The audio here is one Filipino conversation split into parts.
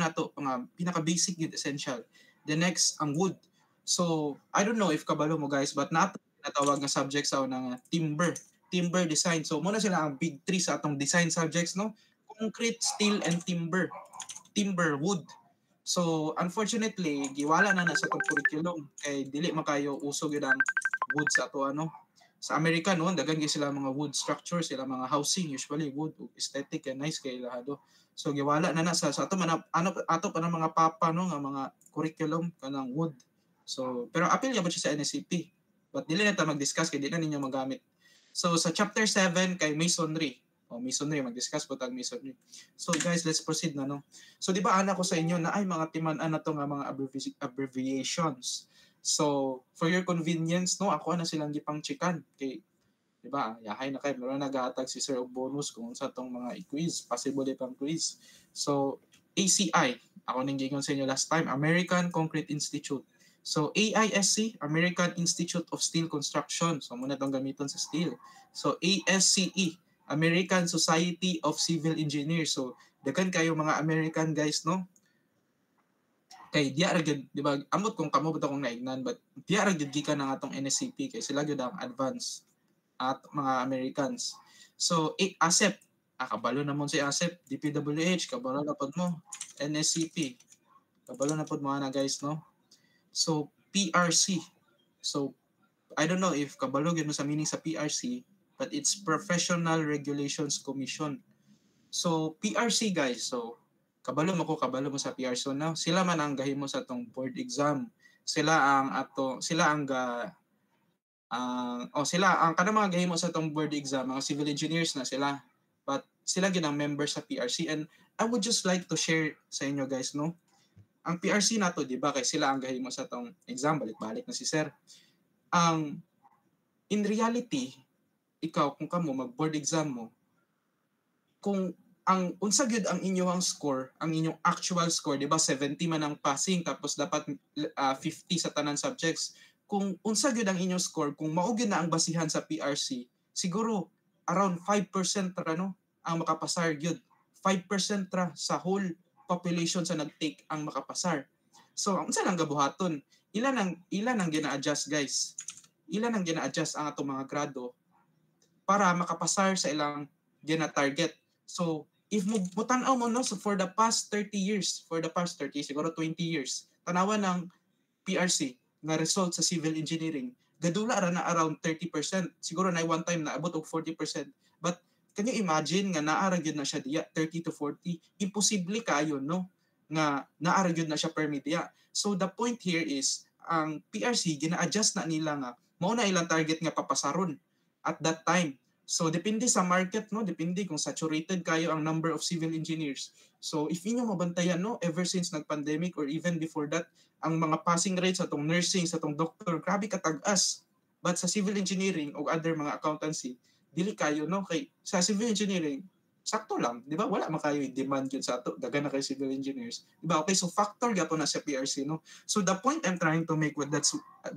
nato nga pinaka basic yun essential. The next ang wood. So I don't know if kabalo mo guys, but nato natawag nga subject sa unang timber design. So muna sila ang big three sa atong design subjects, no? Concrete, steel, and timber. Timber, wood. So unfortunately giwala na sa atong curriculum kay dili makayo usog yun ang wood sa ato sa America noon daghan gyud sila mga wood structure, sila mga housing usually wood, aesthetic and nice kay lahado. So giwala na sa ato man ato pa ng mga papa no nga mga curriculum kanang wood. So pero apil gyud siya sa NSCP. But dili na ta mag-discuss kay di na ninyo magamit. So sa chapter 7 kay masonry. Masonry mag-discuss po tag masonry. So guys, let's proceed na no. So di ba ana ko sa inyo na ay mga timan-an na to nga mga abbreviations. So, for your convenience, no, ako na silang gipang chikan. Okay. Di ba? Yahay na kayo. Meron nag-aatag si Sir og bonus kung sa tong mga quiz. Possible pang quiz. So, ACI. Ako nang gingon sa inyo last time. American Concrete Institute. So, AISC, American Institute of Steel Construction. So, muna itong gamiton sa steel. So, ASCE, American Society of Civil Engineers. So, dagan kayo mga American guys, no? Kay diya ra gyud di ba amot kung kamo buto kong naignan but diya ra gyud gikan ang atong NSCP kay sila gyud ang advance at mga Americans. So ASEP kabalo na mo si ASEP, DPWH kabalo na pod mo, NSCP kabalo na pod mo ana guys no. So PRC. So I don't know if kabalo gyud mo sa meaning sa PRC but it's Professional Regulations Commission. So PRC guys, so kabalo mo sa PRC now. Sila man ang gahimo sa tong board exam. Sila ang kanang mga gahimo sa tong board exam, mga civil engineers na sila. But sila gyud ang member sa PRC and I would just like to share sa inyo guys no. Ang PRC nato di ba kay sila ang gahimo sa tong exam, balik-balik na si sir. In reality, ikaw kung kamo mag board exam mo, kung ang unsa gyud ang inyong score, ang inyong actual score, di ba 70 man ang passing tapos dapat 50 sa tanan subjects. Kung unsa gyud ang inyong score, kung mao gyud na ang basihan sa PRC, siguro around 5% ra no ang makapasar gyud. 5% ra sa whole population sa nagtake ang makapasar. So unsa lang gabuhaton? Ilan ang gina-adjust guys? Ilan ang gina-adjust ang atong mga grado para makapasar sa ilang gina-target. So if mo tan-aw mo no so for the past 30 siguro 20 years tanawan ng PRC nga result sa civil engineering gadula ra na around 30%, siguro na one time naabot og 40%, but can you imagine nga naara gyud na siya diya 30 to 40? Imposible kayo no nga naara gyud na siya per media. So the point here is ang PRC gina-adjust na nila nga mao na ilang target nga papasaron at that time. So depende sa market no, depende kung saturated kayo ang number of civil engineers. So if inyo mabantayan no, ever since nag-pandemic or even before that, ang mga passing rates sa tong nursing, sa tong doctor, grabe katag-as. But sa civil engineering o other mga accountancy, dili kayo no kay sa civil engineering sakto lang, di ba? Wala man kayo demand yun sa ato, dagan na kay civil engineers. Di ba? Okay, so factor gapo na sa PRC no. So the point I'm trying to make with that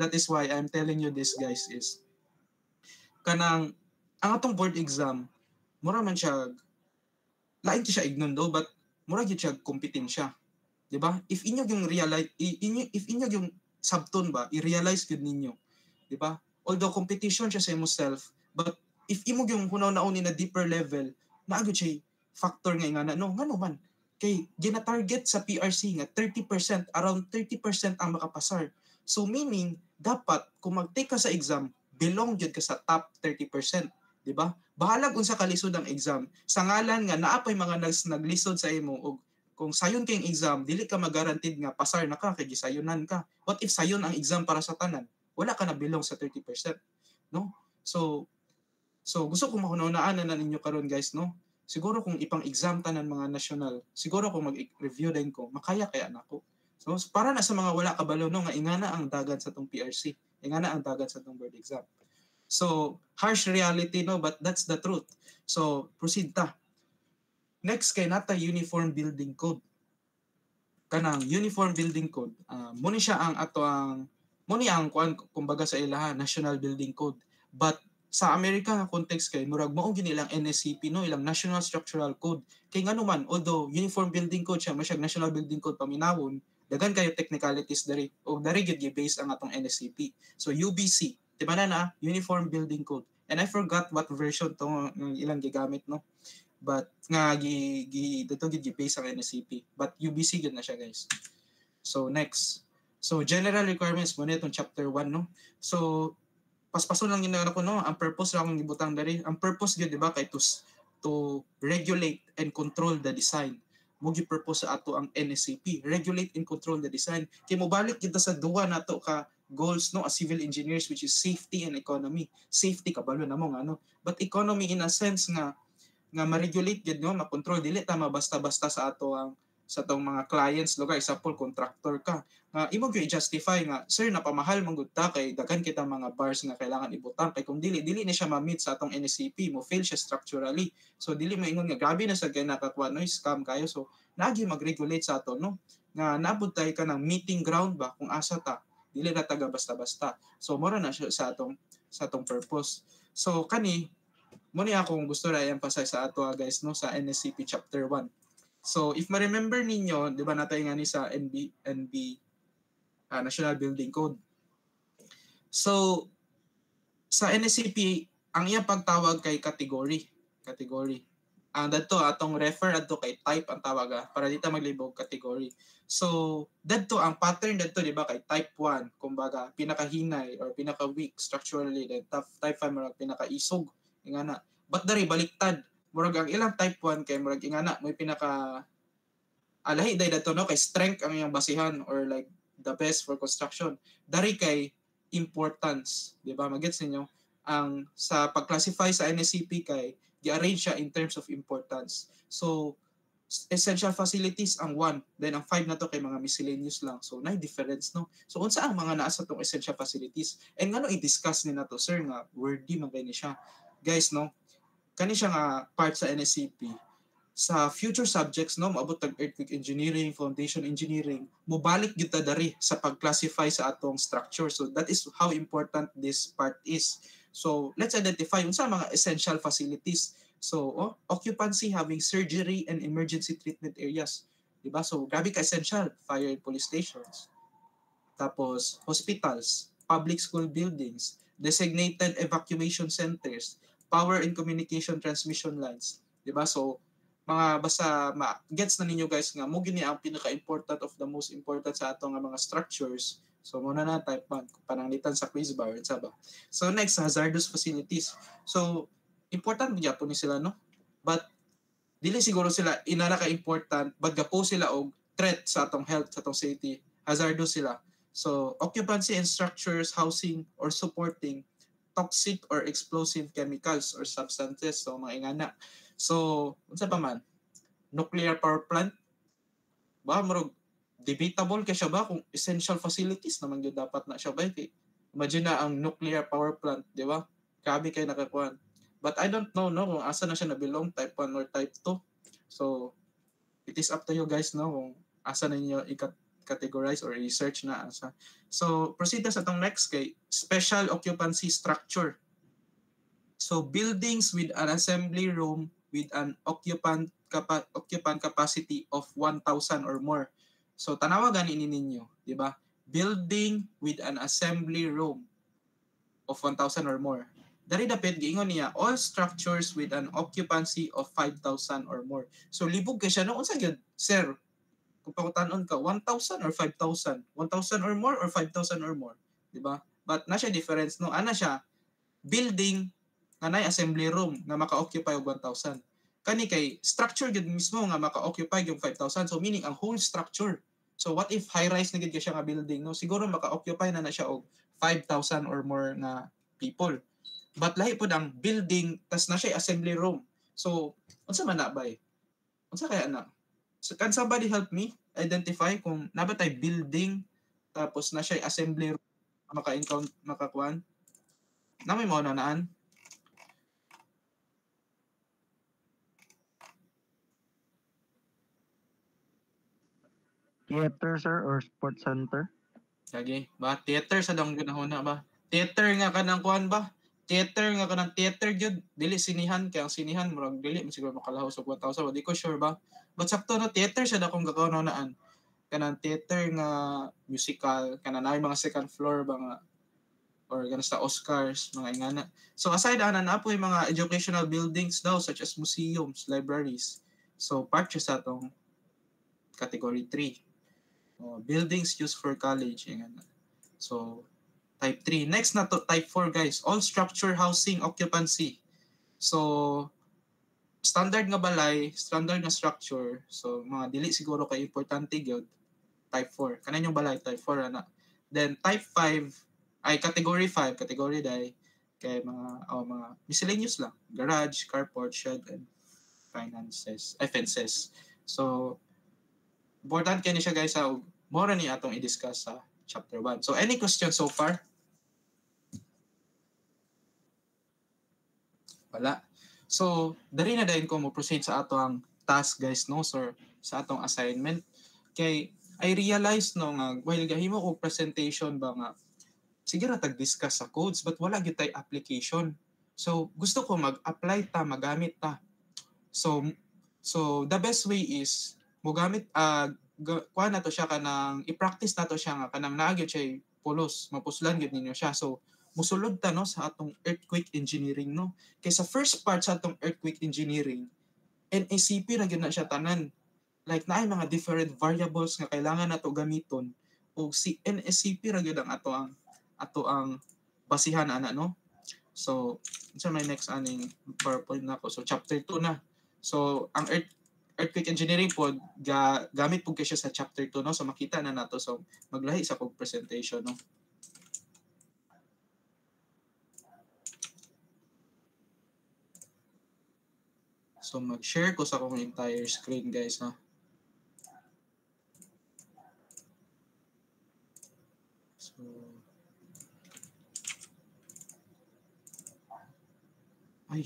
is why I'm telling you this guys is kanang ang atong board exam, mura man siya, lain siya ignon do, but mura gyud siya kompetensya. Di ba? If inyo yung realize, if inyo yung sabton ba, i-realize gyud ninyo. Di ba? Although competition siya sa imo self, but if imo yung hunaw na na deeper level, naagud siya factor nga ingana no, ngano man. Kay gina-target sa PRC nga 30%, around 30% ang makapasar. So meaning, dapat kung mag-take ka sa exam, belong gyud ka sa top 30%. Di ba? Bahalag unsa kalisod ang exam. Sa ngalan nga naapay mga naglisod sa imo og kung sayon kay exam, dili ka mag-guaranteed nga pasar na ka kay gisayonan ka. What if sayon ang exam para sa tanan? Wala ka na belong sa 30%, no? So gusto kong mahunahunaan na ninyo karon guys, no? Siguro kung ipang exam tanan mga national, siguro kung mag-review din ko, makaya kaya nako. So para na sa mga wala kabalo no nga ingana ang dagan sa tong PRC, ingana ang dagan sa tong board exam. So, harsh reality, no? But that's the truth. So, proceed ta. Next, kay nata Uniform Building Code. Kanang Uniform Building Code, muni siya ang kumbaga sa ilaha, National Building Code. But, sa Amerika nga context kay murag mao gini ilang NSCP no, ilang National Structural Code. Kay ngano man, although Uniform Building Code siya, masyag National Building Code paminawon, daghan kayo technicalities dari o dari gyud gi-base ang atong NSCP. So UBC, di ba na Uniform Building Code. And I forgot what version to ng ilang gigamit no. But nga dito gyud gi-base ang NSCP. But UBC gyud na siya, guys. So next. So general requirements mo nitong chapter 1 no. So paspason lang ginagawa ko no, ang purpose lang akong gibutang dari. Ang purpose gyud di ba kay to regulate and control the design. Mo gyud purpose sa ato ang NSCP, regulate and control the design. Kay mobalik kita sa duwa nato ka goals no as civil engineers, which is safety and economy. Safety kabalo na mo nga no, but economy in a sense nga ma-regulate gyud no, ma-control, dili ta basta-basta sa ato ang sa tong mga clients lugar, example contractor ka nga imo gyud i-justify nga sir napamahal man gud ta kay daghan kita mga bars nga kailangan ibutang, kay kung dili ni siya ma-meet sa atong NSCP mo fail siya structurally. So dili maingon nga grabe na sa kay nakakuha no, scam kayo. So lagi mag-regulate sa ato no nga naabot tayo ka ng meeting ground ba kung asa ta, dili na taga basta-basta. So mora na siya sa atong purpose. So kani mo ni akong gusto ra i-emphasize sa ato guys no sa NSCP chapter 1. So if ma-remember ninyo, di ba natay nga ni sa NB National Building Code. So sa NSCP ang iya pagtawag kay category. Ang dadto atong refer adto kay type ang tawag para dito maglibog category. So dadto ang pattern dadto di ba kay type 1, kumbaga pinakahinay or pinaka-weak structurally, then type 5 murag pinaka-isog ingana. But dari baliktad, murag ang ilang type 1 kay murag ingana mo pinaka alahi day dadto no kay strength ang iyang basihan or like the best for construction. Dari kay importance, di ba? Magets ninyo ang sa pag-classify sa NSCP kay gi-arrange siya in terms of importance. So essential facilities ang 1, then ang 5 na to kay mga miscellaneous lang. So na difference no. So unsa ang mga naa sa tong essential facilities? And ngano i-discuss ni nato sir nga wordy man kay ni siya. Guys no, kani siya nga part sa NSCP. Sa future subjects no, maabot tag earthquake engineering, foundation engineering, mobalik gyud ta dari sa pag-classify sa atong structure. So that is how important this part is. So let's identify unsa mga essential facilities. So occupancy having surgery and emergency treatment areas, di ba? So grabe ka essential, fire and police stations. Tapos hospitals, public school buildings, designated evacuation centers, power and communication transmission lines, di ba? So mga basta gets na ninyo guys nga mo gini ang pinaka-important of the most important sa ato nga mga structures. So muna na type 1 pananglitan sa quiz bar sa ba. So next, hazardous facilities. So important gyapon ni sila no. But dili siguro sila inara ka important, but gapo sila og threat sa atong health, sa atong safety. Hazardous sila. So occupancy and structures housing or supporting toxic or explosive chemicals or substances. So mga ingana. So, unsa pa man? Nuclear power plant? Ba, marog, debatable kay siya ba kung essential facilities naman yun dapat na siya ba? Imagine na ang nuclear power plant, di ba? Grabe kayo nakakuhan. But I don't know no kung asa na siya nabilong, type 1 or type 2. So, it is up to you guys no kung asa na niyo i-categorize or research na asa. So, proceed na sa itong next kay special occupancy structure. So, buildings with an assembly room with an occupant capacity of 1,000 or more. So tanawagan ini ninyo, di ba? Building with an assembly room of 1,000 or more. Dari dapat giingon niya all structures with an occupancy of 5,000 or more. So libog kay siya no unsa gyud sir? Kung pangutanon ka 1,000 or 5,000, 1,000 or more or 5,000 or more, di ba? But na siya difference no, ana siya building nga nay assembly room nga maka-occupy og 1,000. Kani kay structure gid mismo nga maka-occupy yung 5,000. So meaning ang whole structure. So what if high-rise na gid siya nga building no? Siguro maka-occupy na siya og 5,000 or more na people. But lahi pod ang building tas na siya assembly room. So unsa man na ba? Unsa kaya na? So can somebody help me identify kung nabatay building tapos na siya assembly room maka-encounter makakuan? Na may mao na naan? Theater, sir, or sports center? Lagi. Ba, theater sa dang ginahuna ba? Theater nga kanang kuan ba? theater nga kanang theater gyud dili sinihan kay ang sinihan murag dili man siguro makalahaw sa 1,000 di ko sure ba but sakto no theater siya dakong gakaunaan kanang theater nga musical kanang naay mga second floor ba nga or ganun sa Oscars mga ingana so aside ana na po yung mga educational buildings daw such as museums libraries so part siya sa atong category 3 buildings used for college ingana so type 3. Next na to, type 4 guys. All structure housing occupancy. So, standard nga balay, standard nga structure. So, mga dili siguro kay importante gyud. Type 4. Kanan yung balay, type 4 ana. Then type 5 ay category 5, category day kay mga miscellaneous lang. Garage, carport, shed and fences. So, important kani siya guys sa more ni atong i-discuss sa chapter 1. So, any questions so far? Wala. So, dari na dayon ko mo proceed sa atong task guys no sir sa atong assignment kay I realize no nga while gahimo ko presentation ba nga sige ra tag-discuss sa codes but wala gyud tay application. So, gusto ko mag-apply ta, magamit ta. So the best way is mo gamit kuha na to siya kanang i-practice na to siya nga kanang naagyo siya pulos, mapuslan gyud ninyo siya. So musulod ta no sa atong earthquake engineering no. Kay sa first part sa atong earthquake engineering, NACP ra gyud na siya tanan. Like naay mga different variables nga kailangan nato gamiton o si NSCP ra gyud ang ato ang basihan ana no. So unsa may next aning PowerPoint nako. So chapter 2 na. So ang earthquake engineering pod gamit pug siya sa chapter 2 no. So makita na nato so maglahi sa kog presentation no. So mag-share ko sa akong entire screen guys no. So ay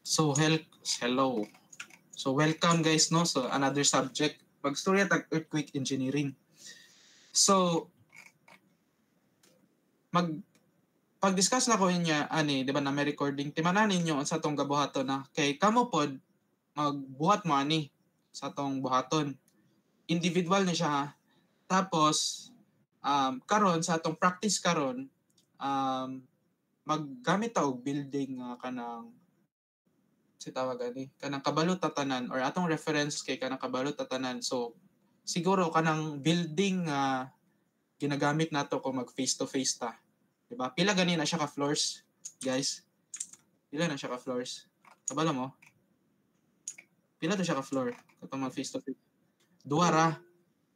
So hello. So welcome guys no. So another subject magstorya tag earthquake engineering. So pag-discuss na ko niya ani, di ba na may recording timanan ninyo sa tong gabuhaton na kay kamo pod magbuhat mo ani sa tong buhaton. Individual ni siya ha. Tapos karon sa atong practice karon maggamit ta og building kanang si tawag ani kanang kabalo tatanan or atong reference kay kanang kabalo tatanan. So siguro kanang building ginagamit nato kung mag face to face ta. Diba? Pila gani na siya ka floors, guys? Pila na siya ka floors? Kabalo mo? Pila to siya ka floor? Katong mag face to face. Duwa ra.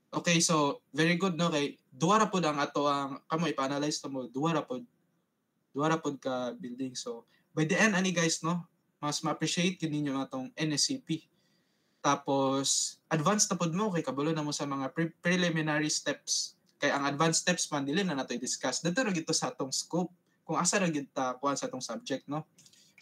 Okay, so very good no kay duwa ra pod ang ato ang kamo ipa-analyze to mo. Duwa ra pod ka building. So by the end ani guys no, mas ma-appreciate gid ninyo atong NSCP. Tapos advanced na pod mo kay kabalo na mo sa mga preliminary steps. Kay ang advanced steps man dili na nato i-discuss. Dito ra gito sa atong scope kung asa ra gid ta kuan sa atong subject no.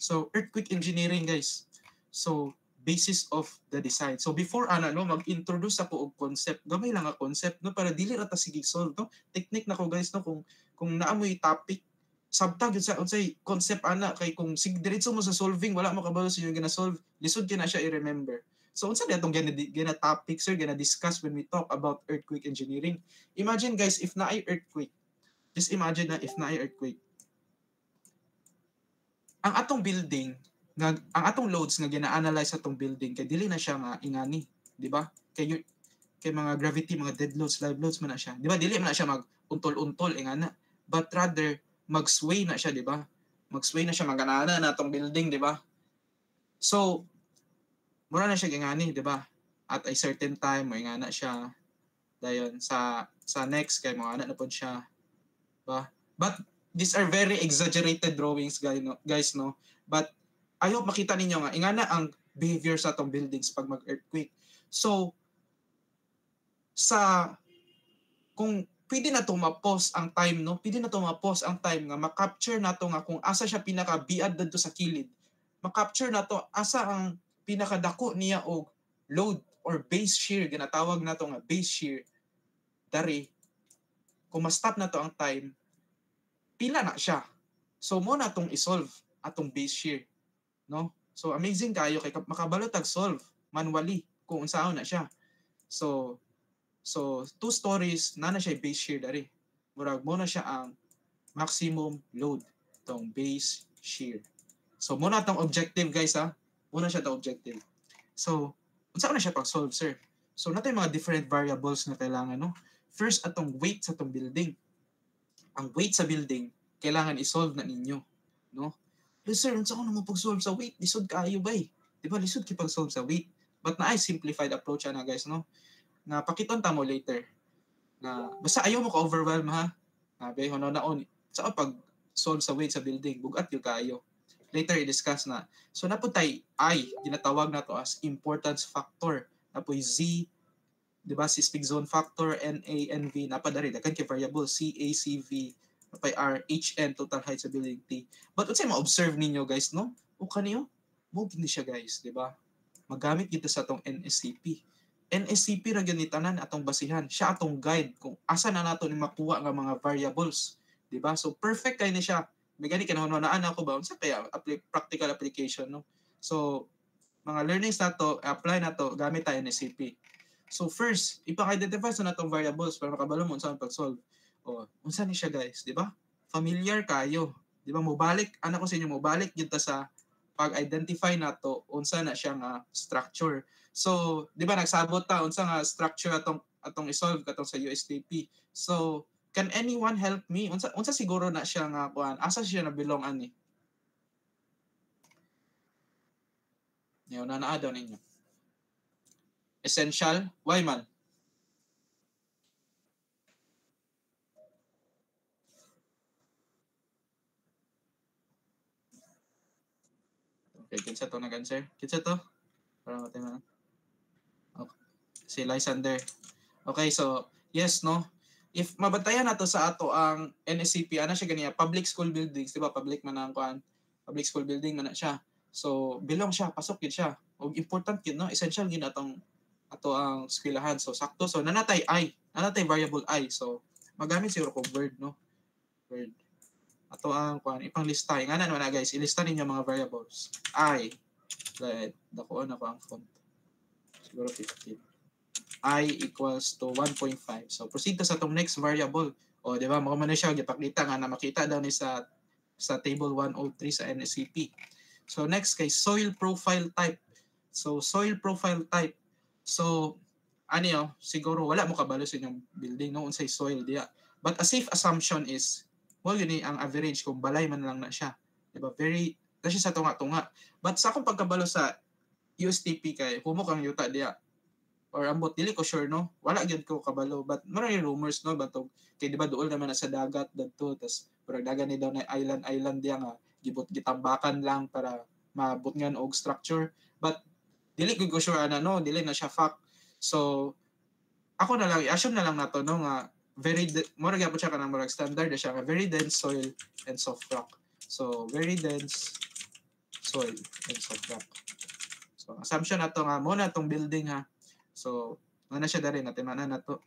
So earthquake engineering guys. So basis of the design. So before no mag-introduce ako og concept. Gamay lang nga concept no para dili ra ta sige solve no. Technique na ko guys no kung naamoy topic sabtag sa unsay concept ana kay kung sig diretso mo sa solving wala mo kabalo sa inyo gina-solve lisod kay na siya i-remember. So unsa datong gina topics or gina discuss when we talk about earthquake engineering? Imagine guys if naay earthquake. Just imagine na if naay earthquake. Ang atong building ang atong loads nga gina-analyze sa atong building kay dili na siya nga ingani, di ba? Kay mga gravity, mga dead loads, live loads man na siya. Di ba? Dili man na siya mag-untol-untol ingana, but rather mag-sway na siya, di ba? Mag-sway na siya maganana na atong building, di ba? So mura na siya ingani, di ba? At a certain time, mo ingana siya. Dayon sa next kay mga anak na pod siya. Ba? But these are very exaggerated drawings guys no. But I hope makita ninyo nga ingana ang behavior sa atong buildings pag mag-earthquake. So kung pwede na to ma-pause ang time no, pwede na to ma-pause ang time nga ma-capture nato nga kung asa siya pinaka-biad dito sa kilid. Ma-capture nato asa ang pinakadako niya og load or base shear, ginatawag na to nga base shear, dari, kung ma-stop na to ang time, pila na siya. So mo na tong isolve atong base shear, no? So amazing kayo kay makabalo tag solve manually kung unsaon na siya. So 2 stories na siya base shear dari. Murag mo na siya ang maximum load tong base shear. So mo na tong objective guys ha. Muna siya tong objective. So unsa na siya pag-solve sir? So natay mga different variables na kailangan no. First atong weight sa tong building. Ang weight sa building kailangan i-solve na ninyo, no? Pero sir, unsa ko naman pag-solve sa weight? Lisod kaayo ba? Di ba lisod kay pag-solve sa weight? But na ay simplified approach na guys, no? Na pakiton ta mo later. Na basta ayaw mo ka overwhelm ha. Nabi hono naon sa pag-solve sa weight sa building, bugat yung kaayo. Later i-discuss na. So naputay I, ginatawag na to as importance factor. Napoy Z, di ba, seismic zone factor, NA, NV, napadari, dagan kay variable, CA, CV, napay R, HN, total height sa building T. But unsay ma-observe ninyo guys, no? O kaniyo, mo gini siya guys, di ba? Magamit kita sa atong NSCP. NSCP ra gyud ni tanan atong basihan. Siya atong guide kung asa na nato ni makuha nga mga variables, di ba? So perfect kay ni siya. May gani kinahunaan ako ba unsa kaya practical application, no? So mga learnings nato, apply nato gamit ta NSCP. So first, ipaka-identify sa natong variables para makabalo mo unsa ang pag-solve. O, unsa ni siya guys, di ba? Familiar kayo. Di ba, mobalik, anak ko sa inyo, mobalik yun ta sa pag-identify nato unsa na siya nga structure. So, di ba, nagsabot ta, unsa nga structure atong isolve katong sa USDP. So, can anyone help me? Unsa siguro na siya nga kuan? Asa siya na belong ani? Ngayon, naa daw ninyo. Essential? Why man? Okay, kinsa to nag-answer? Kinsa to? Para matay na. Okay. Si Lysander. Okay, so, yes, no? If mabantayan nato sa ato ang NSCP, ana siya ganiya, public school buildings, di ba? Public man ang kuan. Public school building man na siya. So, belong siya, pasok yun siya. O important yun, no? Essential yun ato ang eskwelahan. So, sakto. So, nanatay variable I. So, magamit siguro kong word, no? Word. Ato ang kuan ipang lista. Nga naman na guys, ilista ninyo mga variables. I, dakuan ako ang font. Siguro 15. I equals to 1.5. So, proceed to sa itong next variable. O, di ba? Mga man siya, ipakita nga na makita daw ni sa table 103 sa NSCP. So, next kay soil profile type. So, soil profile type. So, siguro wala mo kabalo sa inyong building no unsay soil diya. But a safe assumption is yun ang average kung balay man lang na siya. Diba? Very, kasi sa tunga-tunga. But sa akong pagkabalo sa USTP kay, humok ang yuta diya. Or ambot, dili ko sure, no? Wala gyud ko kabalo. But marami rumors, no? Batog, kay diba dool naman na sa dagat, dagto, tas pero dagan ni daw na island diya nga, gitambakan lang para mabutngan og structure. But, dili ko sure no? Dili na siya fact. So, ako na lang, i-assume na lang nato, no? Nga, mura gyapon siya kanang murag standard siya nga very dense soil and soft rock. So very dense soil and soft rock. So assumption nato nga mo na tong building ha. So na siya dari natin na to.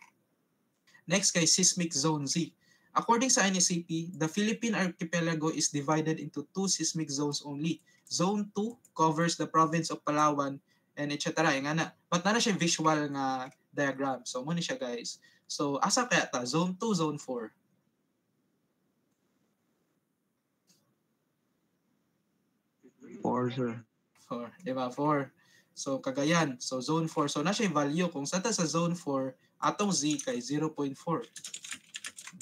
Next kay seismic zone Z. According sa NSCP, the Philippine archipelago is divided into 2 seismic zones only. Zone 2 covers the province of Palawan and etc. Nga na. But na siya visual nga diagram. So mo ni siya guys. So, asa kaya ta? Zone 2, Zone 4? 4, sir. 4, di ba? 4. So, Cagayan. So, Zone 4. So, na siya value. Kung sa ta sa Zone 4, atong Z kay 0.4.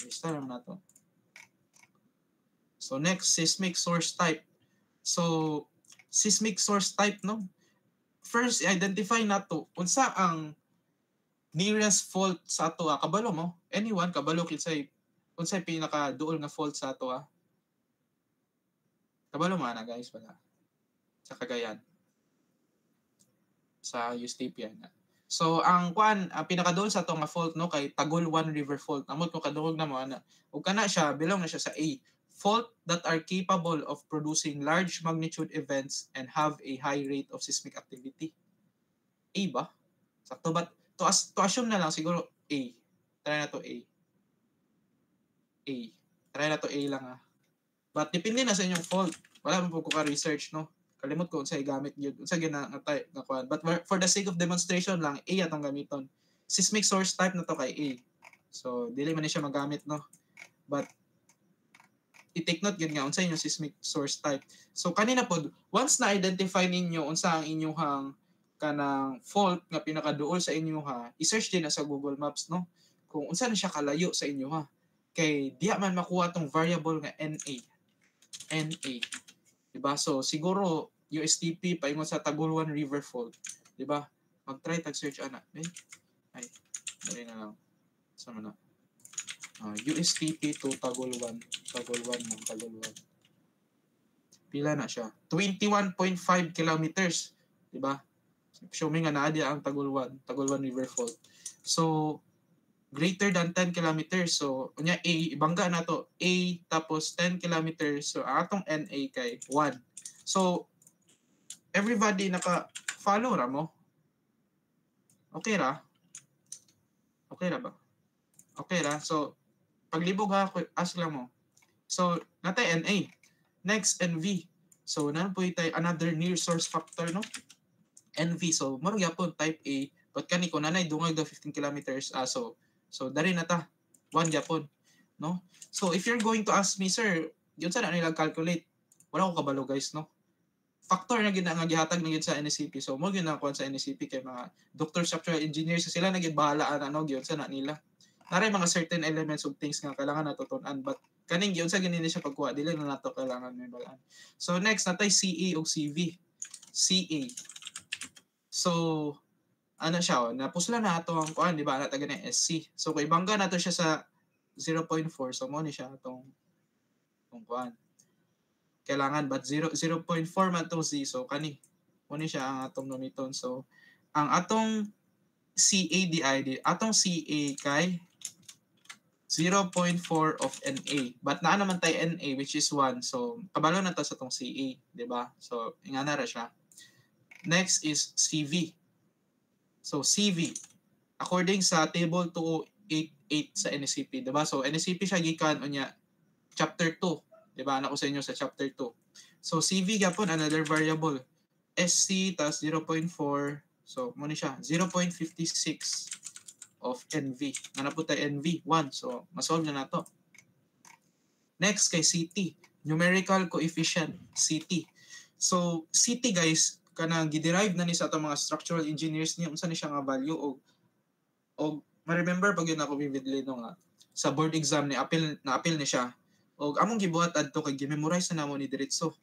Lista lang na to. So, next, seismic source type. So, seismic source type, no? First, identify na to. Unsa ang nearest fault sa ato kabalo mo? Anyone kabalo kinsay unsay pinaka duol nga fault sa ato kabalo mo na guys wala sa Cagayan sa USTP na. So ang pinaka duol sa ato nga fault no kay Tagol 1 River Fault. Amot ko kadungog na mo ana. Ug kana siya belong na siya sa A. Fault that are capable of producing large magnitude events and have a high rate of seismic activity. A ba? Sakto ba? To assume na lang siguro A. Try na to A. A. Try na to A lang But depende na sa inyong fault. Wala mo po ko ka-research, no? Kalimot ko unsay gamit yun. Unsay nga kuan. But for the sake of demonstration lang, A atong gamiton. Seismic source type na to kay A. So, dili man ni siya magamit, no? But i-take note yun nga unsa inyong seismic source type. So kanina pod, once na identify ninyo unsa ang inyong kanang fault nga pinakaduol sa inyo i-search din na sa Google Maps, no? Kung unsa na siya kalayo sa inyo kay diya man makuha tong variable nga NA. NA. Diba? So siguro USTP paingon sa Taguluan River Fault, diba? Mag-try tag-search ana. Ay, dali na lang. Sama na. USTP to Taguluan. Taguluan. Pila na siya? 21.5 kilometers. Diba? Showing nga naadi ang Taguluan River Fault. So, greater than 10 kilometers. So, unya A, ibangga na to. A, tapos 10 kilometers. So, ang atong NA kay 1. So, everybody naka-follow ra mo? Okay ra? Okay ra ba? Okay ra? So, paglibog ask lang mo. So, natay NA. Next, NV. So, nanon po tayo another near source factor, no? NV. So, marang yapon, type A. But kani ko nanay, dungag daw 15 kilometers. So, dari na ta. 1 yapon. No? So, if you're going to ask me, sir, yun sa na nilang calculate. Wala ko kabalo, guys, no? Factor na nga gihatag na sa NSCP. So, mo ginakuha sa NSCP kay mga doctor structural engineers. So, sila nagbahalaan yun sa na nila. Naray mga certain elements of things nga kailangan natutunan, but kaning gyud sa ganini siya pagkuha dili na nato kailangan may balaan. So next natay CA o CV. CA. So ano siya napusla na ato ang kuan di ba na taga na SC. So kay bangga nato siya sa 0.4 so mo ni siya atong kuan. Kailangan but 0.4 man to Z so kani mo ni siya ang atong nomiton. So ang atong CADI atong CA kay 0.4 of NA. But naa naman tayo NA which is 1. So, kabalo na to sa tong CA. Diba? So, ingana ra siya. Next is CV. So, CV. According sa table 288 sa NSCP. Diba? So, NSCP siya gikan unya chapter 2. Diba? Anak ko sa inyo sa chapter 2. So, CV gapon another variable. SC tas 0.4. So, mo ni siya. 0.56 of NV. Nga na po tayo NV, 1. So, masolve na nato. Next kay CT. Numerical coefficient, CT. So, CT guys, kanang giderive na ni sa atong mga structural engineers niya, unsa ni siya nga value o ma-remember pag yun ako vividly no nga sa board exam ni appeal ni siya. O among gibuhat adto kay gi-memorize na namo ni diretso.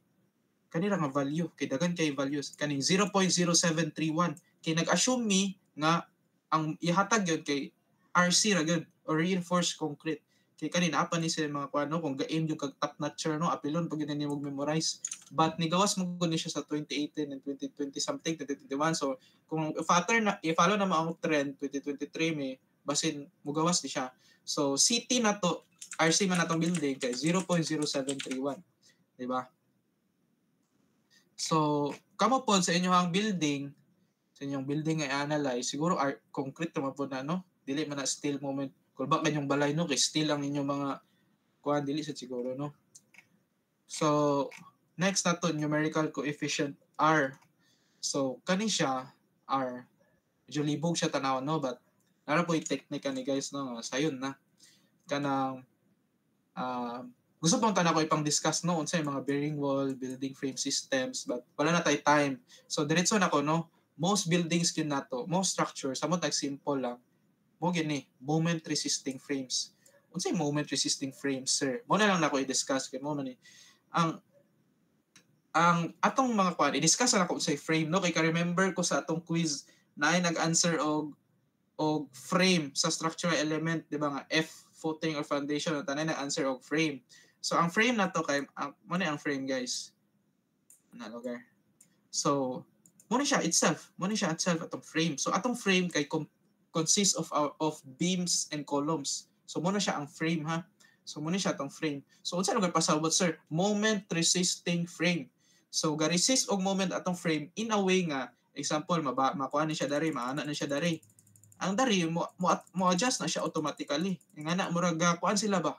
Kanira nga value, kay dagan kay values. Kaning 0.0731. Kay nag-assume mi nga ang ihatag yun kay RC ra gyud or reinforced concrete. Kay kanina apa ni sila mga kuano kung ga-aim yung kag top notcher no apilon pag yun ni mo memorize. But nigawas mo gud ni siya sa 2018 and 2020 something 2021. So kung i-follow na mo ang trend 2023 may basin mugawas di siya. So city na to RC man natong building kay 0.0731. Di ba? So kamo pod sa inyong building sa inyong building ay analyze, siguro concrete naman po na, no? Dili man na steel moment. Kung ba kanyang balay, no? Kay steel ang inyong mga kuhan, dili sa siguro, no? So, next na to, numerical coefficient R. So, kani siya, R. Medyo libog siya tanaw, no? But, nara po yung technique ni guys, no? Sayon na. Kanang, gusto pong tanaw ko ipang discuss, no? Unsa yung mga bearing wall, building frame systems, but wala na tayo time. So, diretso na ko, no? Most buildings yun nato, most structures, samo tag simple lang. Mo gini, moment resisting frames. Unsay moment resisting frames, sir? Mo na lang nako i-discuss kay mo man ni. Ang atong mga kuan, i-discuss na ko unsay frame, no? Kay ka remember ko sa atong quiz na ay nag-answer og frame sa structural element, di ba nga F footing or foundation, tanay nag-answer og frame. So ang frame nato kay mo na ang frame, guys. Na lugar. So mo ni siya itself atong frame. So atong frame kay consists of beams and columns. So mo na siya ang frame ha. So mo ni siya atong frame. So unsa lugar pasabot, sir? Moment resisting frame. So ga resist og moment atong frame in a way nga example makuha ni siya dari, maana na siya dari. Ang dari mo adjust na siya automatically. Nga na murag kuan sila ba?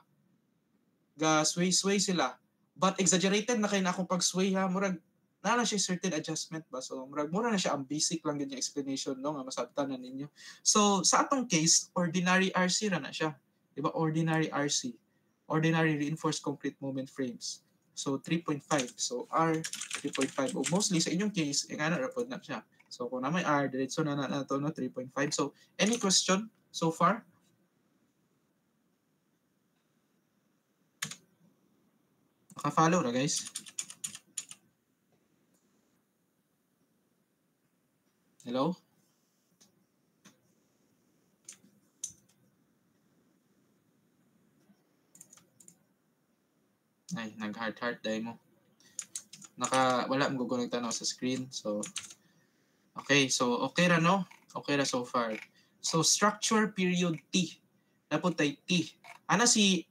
Ga sway sila. But exaggerated na kay na akong pag-sway ha, murag na siya certain adjustment ba. So murag mura na siya ang basic lang gyud yung explanation no nga masabtan na ninyo. So sa atong case, ordinary RC ra na siya. Di ba? Ordinary RC. Ordinary reinforced concrete moment frames. So 3.5. So R 3.5. O mostly sa inyong case, nga na rapod na siya. So kung na may R, diretso na to no 3.5. So any question so far? Maka-follow na guys. Hello? Ay, nag-heart dahil mo. Wala mo gugunag tanaw sa screen. So, okay. So, okay ra no? Okay ra so far. So, structure period T. Napuntay T. Ana si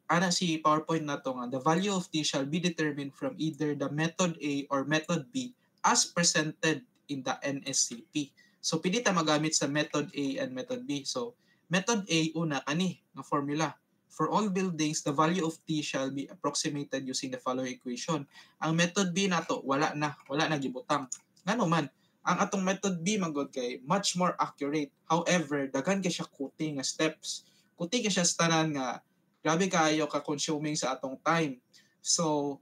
PowerPoint na to nga. The value of T shall be determined from either the method A or method B as presented in the NSCP. So, pili ta magamit sa method A and method B. So, method A, una, kani, nga formula. For all buildings, the value of T shall be approximated using the following equation. Ang method B nato wala na gibutang. Ngano man, ang atong method B magod kay much more accurate. However, daghan kay siya kuti nga steps. Kuti kay siya tanan nga grabe kaayo ka consuming sa atong time. So,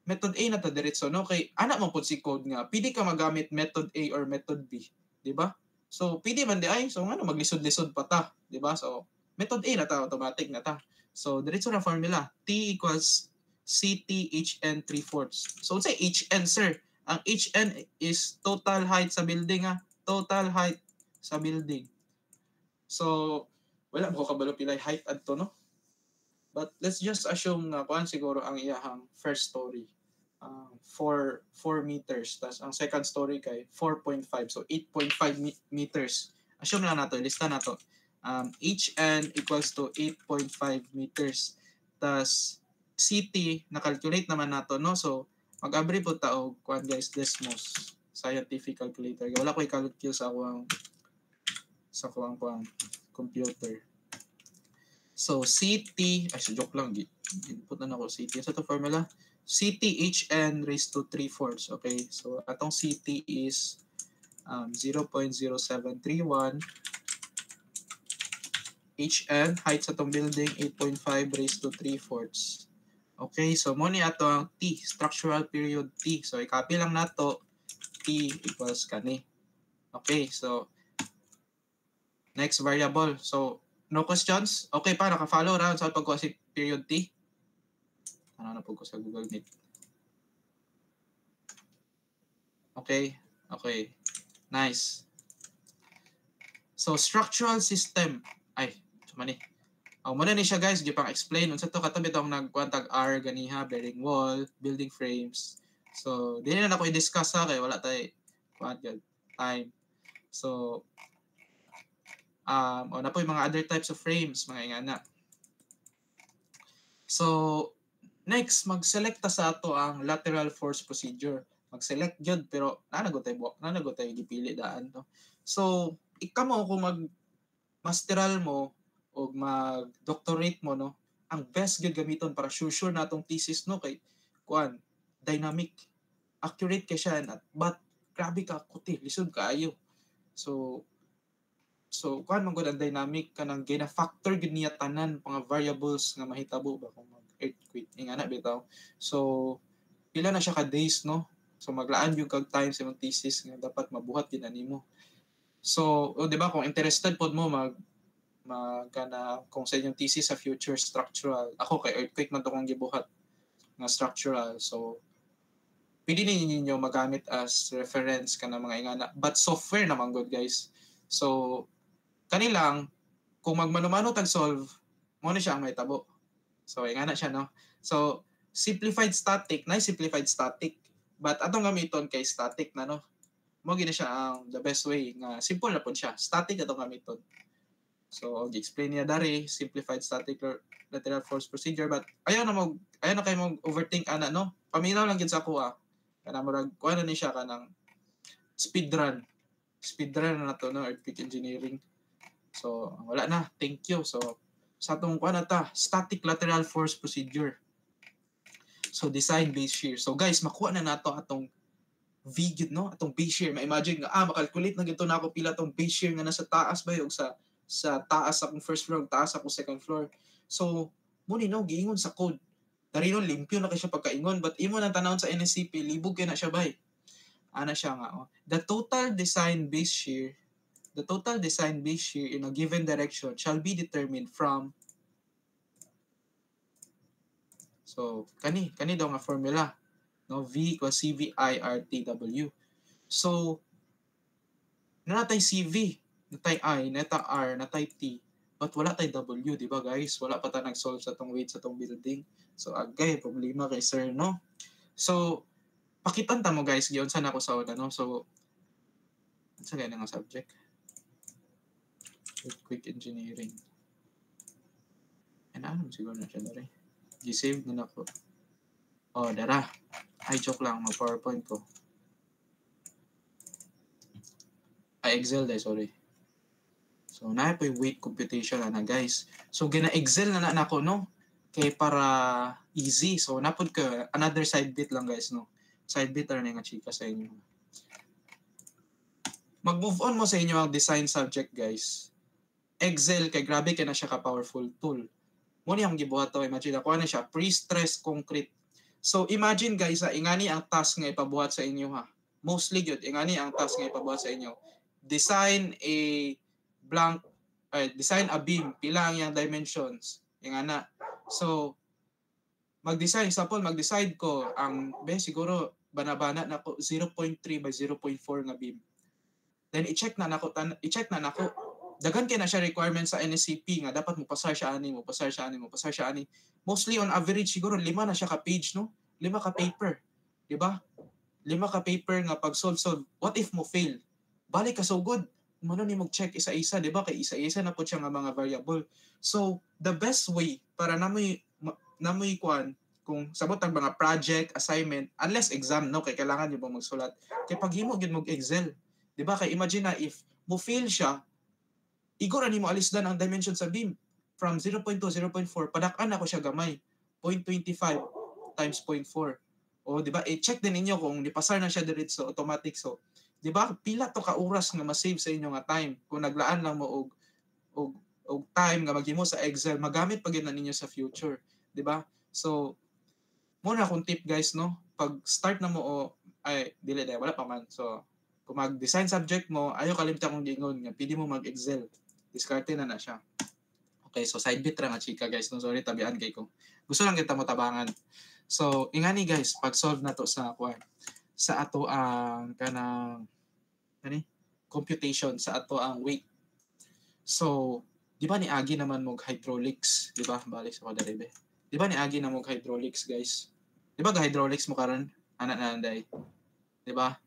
method A na ta diretso no kay ana man pud si code nga pili ka magamit method A or method B, di ba? So, pili man di ay so ngano maglisod-lisod pa ta, di ba? So, method A na ta, automatic na ta. So, diretso na formula. T equals CT HN 3/4. So, say HN, sir. Ang HN is total height sa building, ha? Total height sa building. So, wala mo kabalo pilay height adto, no? But let's just assume na kuan siguro ang iyahang first story. 4 meters. Tapos ang second story kay 4.5. So, 8.5 meters. Assume lang nato, lista nato. HN equals to 8.5 meters. Tas CT, na-calculate naman nato, no? So, mag-abri po tao, kuan guys, Desmos, scientific calculator. Wala ko i-calculate sa kuang computer. So, CT, so joke lang, input na ako CT. Sa ito formula, CT HN raised to 3/4. Okay, so atong CT is 0.0731. HN, height sa itong building, 8.5 raised to 3/4. Okay, so muna ato ang T, structural period T. So, i-copy lang nato, T equals kani. Okay, so, next variable. So, no questions? Okay pa, naka-follow ra sa pagkuha si period T? Ano na po ko sa Google Meet? Okay, okay. Nice. So, structural system. Ay, mani. Muna ni siya guys, gipang explain unsa to katabi tong nagkwantag R ganiha, bearing wall, building frames. So, dili na ako i-discuss ha kay wala tay time. So, na po yung mga other types of frames, mga ingana. So, next, mag-select ta sa ato ang lateral force procedure. Mag-select yun, pero nanago tayo gipili daan to. So, ikamo kung mag-masteral mo o mag-doctorate mo, no, ang best gyud gamiton para sure natong thesis, no, kay kuan dynamic, accurate kay siya, but grabe ka kuti, lisod kaayo. So kuan man gud ang dynamic kanang gina-factor gid niya tanan mga variables nga mahitabo ba kung mag-earthquake ingana bitaw. So pila na siya ka days, no, so maglaan yung kag time sa imong thesis nga dapat mabuhat gid nimo. So di ba kung interested pod mo magkana kung sa inyong thesis sa future structural. Ako kay earthquake man to kong gibuhat nga structural. So pwede ninyo magamit as reference kana mga ingana. But software naman good guys. So kanilang kung magmano-mano tag solve mo na siya ang mahitabo. So ingana siya, no. So simplified static, simplified static. But atong gamiton kay static na, no. Mo gina siya ang the best way nga simple na pud siya. Static atong gamiton. So, explain niya dari, simplified static lateral force procedure, but ayaw na kayo mag overthink ana, no? Paminaw lang gid sa ako Kana murag kuha na ni siya kanang speedrun. Speedrun na to, no? Earthquake engineering. So, wala na. Thank you. So, sa itong kuha na ta, static lateral force procedure. So, design base shear. So, guys, makuha na nato atong V, no? Atong base shear. Ma-imagine nga, makalculate na gito na ako pila atong base shear nga nasa taas ba yung sa taas akong first floor, taas akong second floor. So, muni no, giingon sa code. Dari nun, limpyo na kayo siya pagkaingon. But imo nang tanawon sa NSCP, libog kayo na siya bay. Ana siya nga. Oh. The total design base shear in a given direction shall be determined from kani daw nga formula, no? V equals CV IRTW. So natay CV, natay I, natay R, natay T, but wala tay W, di ba guys? Wala pa ta nag-solve sa tong weight sa tong building. So agay problema kay sir, no? So pakitan ta mo guys, giyon sana ako sa una, no? So sa gaya nga subject, earthquake engineering. Ano siguro na siya dari. G-save na ako. Oh, dara. Ay, joke lang. Mag-PowerPoint ko. Ay, Excel dahil, sorry. So, na po yung weight computation na guys. So, gina-Excel na ako, no? Kaya para easy. So, napod ka, another side bit lang guys, no? Side bit na nga chika sa inyo. Mag-move on mo sa inyo ang design subject, guys. Excel, kay grabe ka na siya ka-powerful tool. Muna yung gibuhat to, imagine ako na siya, pre-stress concrete. So imagine guys, ingani ang task nga ipabuhat sa inyo ha. Mostly yun, ingani ang task nga ipabuhat sa inyo. Design a beam, pila ang yung dimensions. Ingana. So mag-design, example, mag-decide ko ang siguro banabana na ko 0.3 by 0.4 nga beam. Then i-check na nako. Dagan kay na siya requirement sa NSCP nga dapat mo pasar siya ani. Mostly on average siguro 5 na siya ka page, no? 5 ka paper. Di ba? 5 ka paper nga pag solve. What if mo fail? Balik ka so good. Mano ni mag-check isa-isa, di ba? Kay isa-isa na po siya nga mga variable. So, the best way para namoy kuan kung sabot ang mga project, assignment, unless exam, no? Kay kailangan niyo ba magsulat. Kay pag himo gyud mag Excel, di ba? Kay imagine na if mo fail siya, igor ani mo alisdan ang dimension sa beam from 0.2 0.4 padak-an ako siya gamay 0.25 times 0.4. O di ba? I-check din ninyo kung nipasar na siya diretso automatic. So, di ba? Pila to ka oras nga ma-save sa inyo nga time kung naglaan lang mo og time nga maghimo sa Excel, magamit pa gyud na ninyo sa future, di ba? So, muna akong tip guys, no? Pag start na mo dili wala pa man. So, kung mag-design subject mo, ayaw kalimutan kong gingon nga pwede mo mag-Excel. Diskarte na siya. Okay, so side bit ra nga chika guys. No, sorry, tabian kay ko. Gusto lang kita mo tabangan. So, ingani guys, pag-solve na to sa ato ang kanang computation sa ato ang weight. So, di ba ni Agi naman mo hydraulics, di ba? Balik sa kadaribe. Di ba ni Agi na mo hydraulics, guys? Di ba hydraulics mo karon? Anak na nanday. Di ba?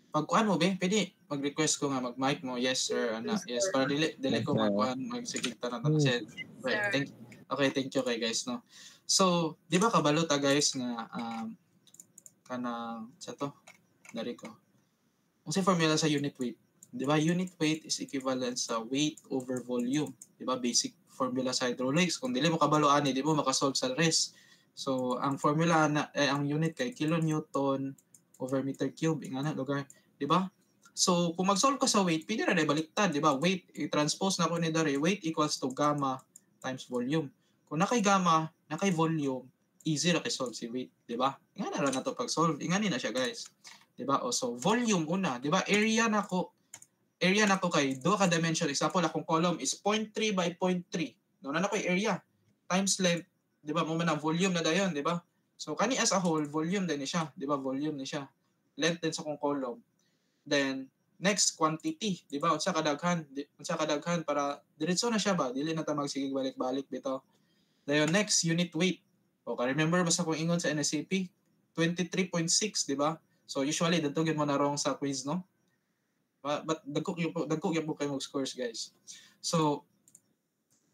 Pagkuan mo pwede mag-request ko nga mag-mic mo, yes sir, ana, yes, para dili ko magkuan, magsigigta na kasi. Okay, thank you kay guys, no. So, di ba kabalo ta guys nga kanang sa to, dari ko. Unsay formula sa unit weight? Di ba unit weight is equivalent sa weight over volume. Di ba basic formula sa hydraulics. Kung dili mo kabalo ani, di mo makasolve sa rest. So, ang formula ang unit kay kilonewton over meter cube, ingana lugar, di ba? So, kung mag-solve ka sa weight, pwede na baliktad, di ba? Weight, i-transpose na ko ni dari, weight equals to gamma times volume. Kung nakay gamma, nakay volume, easy ra kay solve si weight, di ba? Ingana ra na to pag solve, ingani na siya guys. Di ba? O so, volume una, di ba? Area na ko kay duha ka dimension. Example, akong column is 0.3 by 0.3. No na ko area times length, di ba? Mo man ang volume na dayon, di ba? So, kani as a whole, volume din ni siya. Di ba? Volume ni siya. Length din sa kong column. Then, next, quantity. Di ba? Unsa kadaghan para diretso na siya ba? Dili na ta magsigig balik-balik bitaw. Dayon, next, unit weight. O, remember basta kong ingon sa NSCP? 23.6, di ba? So, usually, dito mo na wrong sa quiz, no? But dagko gyud po kayo mag-scores, guys. So,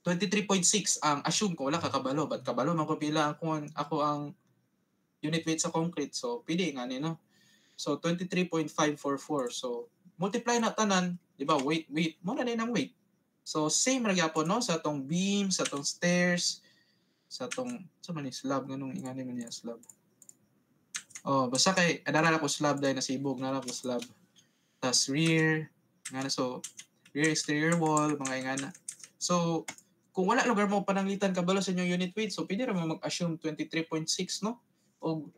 23.6 ang assume ko wala kakabalo, but kabalo man ko pila ako ang unit weight sa concrete. So pwede nga ni no. So 23.544. So multiply na tanan, di ba? Weight mo na din ang weight. So same ra gyapon no sa tong beam, sa tong stairs, sa tong man ni slab nganong ingani man niya slab. Oh, basta kay adara ko slab dahil nasibog na ko slab. Tas rear ngana so rear exterior wall mga ingana. So kung wala lugar mo pananglitan kabalo sa inyong unit weight, so pwede ra mo mag-assume 23.6 no? O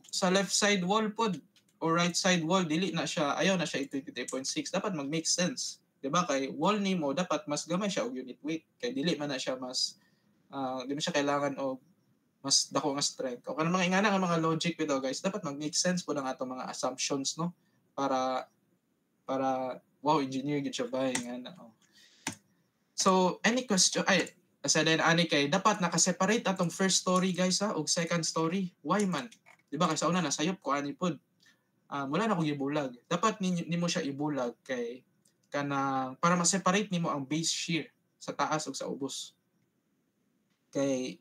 sa left side wall pod o right side wall dili na siya ayaw na siya 23.6, dapat mag-make sense. 'Di ba? Kay wall nimo dapat mas gamay siya og unit weight. Kay dili man na siya mas di mo siya kailangan og mas dako nga strength. O kanang mga ingana nga mga logic bitaw guys, dapat mag-make sense po ng atong mga assumptions no para wow, engineer gid siya ba ingana. Oh. So any question ay asa din ani kay dapat naka-separate atong first story guys ha og second story. Why man? Di ba kay sa una nasayop ko ani pod. Wala na ko gibulag. Dapat nimo siya ibulag kay kanang para ma-separate nimo ang base shear sa taas ug sa ubos. Kay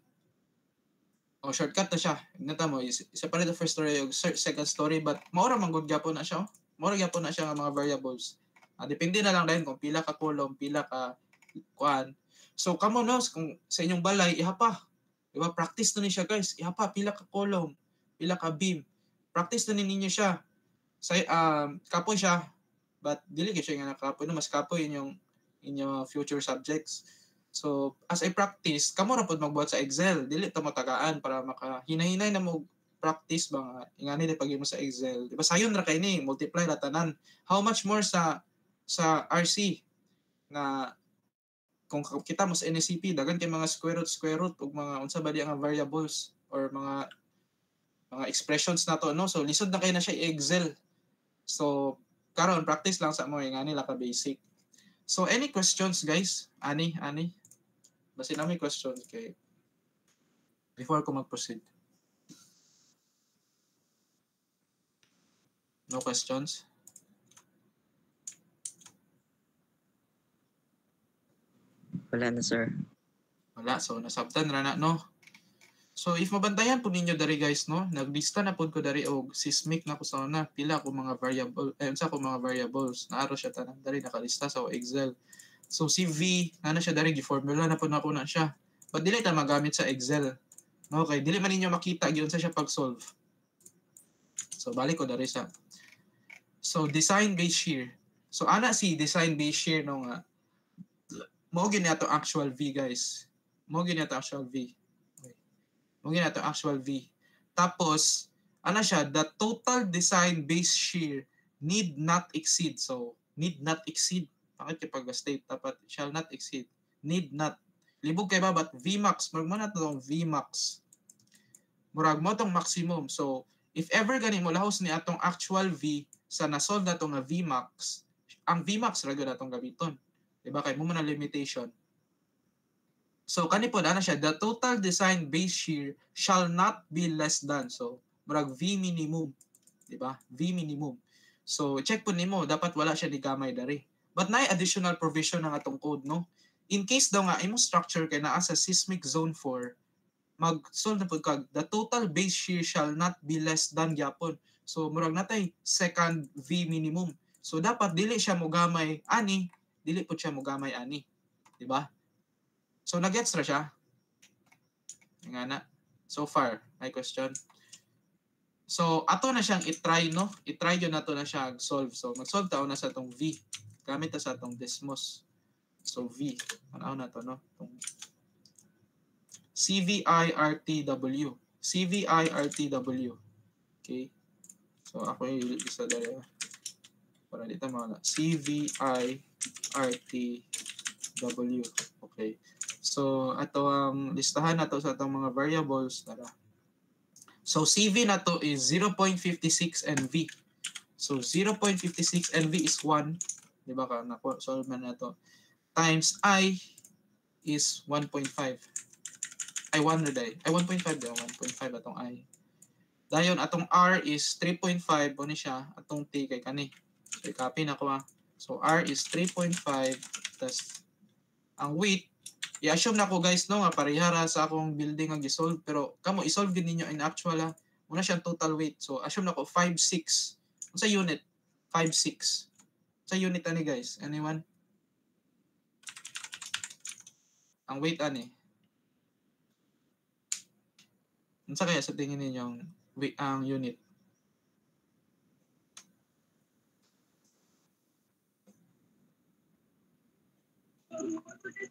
shortcut na siya. Nata mo, separate the first story ug second story but mao ra man gud gyapon na siya. Mao ra gyapon na siya nga mga variables. Depende na lang din kung pila ka column, pila ka kuan. So kamo no kung sa inyong balay ihapa. Di ba? Practice na ni siya guys. Ihapa pila ka column, pila ka beam. Practice na ninyo siya. Sa kapoy siya but dili gyud siya nga nakapoy no mas kapoy inyong future subjects. So, as I practice, kamo ra pod magbuhat sa Excel. Dili ta mo tagaan para makahinay-hinay na mo practice ba nga. Ingani di pag mo sa Excel. Di ba sayon ra kay ni multiply ra tanan. How much more sa RC na kung kita mo sa NSCP dagan kay mga square root ug mga unsa ba di nga variables or mga expressions nato no. So lisod na kay na siya Excel. So karon practice lang sa mo ingani la ka basic. So any questions guys? Ani? Basta na may questions kay before ko mag-proceed. No questions? Wala na, sir. Wala. So, nasabtan na no? So, if mabantayan po ninyo dari guys, no? Naglista na po ko dari og seismic na ko sa una. Pila ko mga variable, unsa ko mga variables. Naaro siya tanan dari nakalista sa Excel. So, si V, na siya dari, gi-formula na po na siya. But dili ta magamit sa Excel. Okay, dili man ninyo makita gyud sa siya pag-solve. So balik ko dari sa. So design based shear. So ana si design based shear no nga. Mao gyud nato actual V guys. Mao gyud nato actual V. Okay. Mao gyud nato actual V. Tapos ana siya, the total design based shear need not exceed. So need not exceed. Bakit kapag state dapat shall not exceed. Need not. Libog kay ba but Vmax, magmana to tong Vmax. Murag mo tong maximum. So, if ever gani mo lahos ni atong actual V sa nasolve na to nga Vmax, ang Vmax ra gyud atong gamiton. Diba kay mo man ang limitation. So, kani po na siya, the total design base shear shall not be less than. So, murag V minimum. Diba? V minimum. So, check po nimo, dapat wala siya ni gamay dari. But na additional provision ng atong code, no? In case daw nga, imong structure kay naa sa seismic zone 4, mag-solve na po kag, the total base shear shall not be less than gyapon. So, murag natay second V minimum. So, dapat dili siya mo gamay ani, dili po siya mo gamay ani. Diba? So, nag-gets ra siya? Nga na. So far, may question? So, ato na siyang itry, no? Itry yun nato na siya solve. So, mag-solve tao na sa itong V. Gamit na sa itong Desmos. So, V. Ano na to, no? Itong CVIRTW. CVIRTW. Okay? So, ako yung isa dali. Para dito mga CVIRTW. Okay. So, ato ang listahan nato sa itong mga variables. Tara. So, CV na to is 0.56 NV. So, 0.56 NV is 1. Diba ka? Solve man na to. Times I is 1.5. Ay, 1 na day. Ay, 1.5 daw. 1.5 atong I. Dayon, atong R is 3.5. Ano siya? Atong T kay kani. So, copy na ko ha. So, R is 3.5. Tas, ang weight i-assume na ko guys no nga parehara sa akong building ang gisolve pero kamo isolve gid ninyo in actual ha. Una siyang total weight. So assume na ko 5.6. Unsa unit? 5.6. Sa unit ani guys? Anyone? Ang weight ani. Unsa kaya sa tingin ninyo ang unit?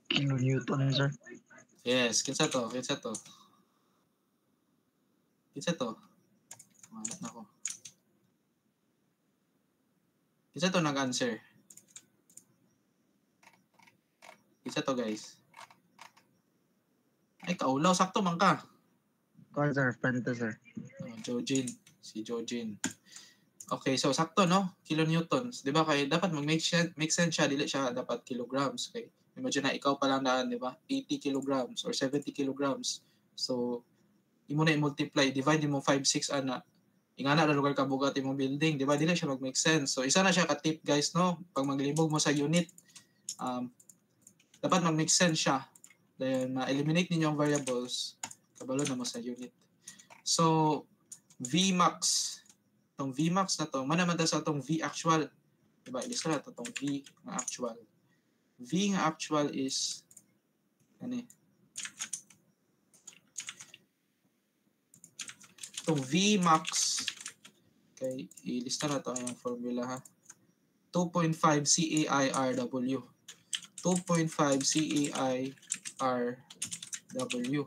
Kilonewton, sir. Yes, kinsa to? Kinsa to? Kinsa to? Malat na ko. Kinsa to nag-answer? Kinsa to guys? Ay, kaulaw. Sakto man ka. Kung sir, friend to, sir. Jojin. Si Jojin. Okay, so sakto no? Kilonewtons. Di ba? Kaya dapat mag-make sense siya. Dili siya dapat kilograms. Okay. Imagine na ikaw pa lang daan, di ba? 80 kilograms or 70 kilograms. So, imo na i-multiply. Divide mo 5, 6, ana. Ingana na lugar ka bugat imong building. Di ba? Dili siya mag-make sense. So, isa na siya ka-tip guys, no? Pag maglibog mo sa unit, dapat mag-make sense siya. Then, ma-eliminate ninyo ang variables. Kabalo na mo sa unit. So, Vmax. Itong Vmax na to, manaman sa itong V actual. Diba? Ilista na itong V nga actual. V nga actual is, ano eh? Itong Vmax, okay, ilista na ito yung formula ha. 2.5 CAIRW. 2.5 CAIRW.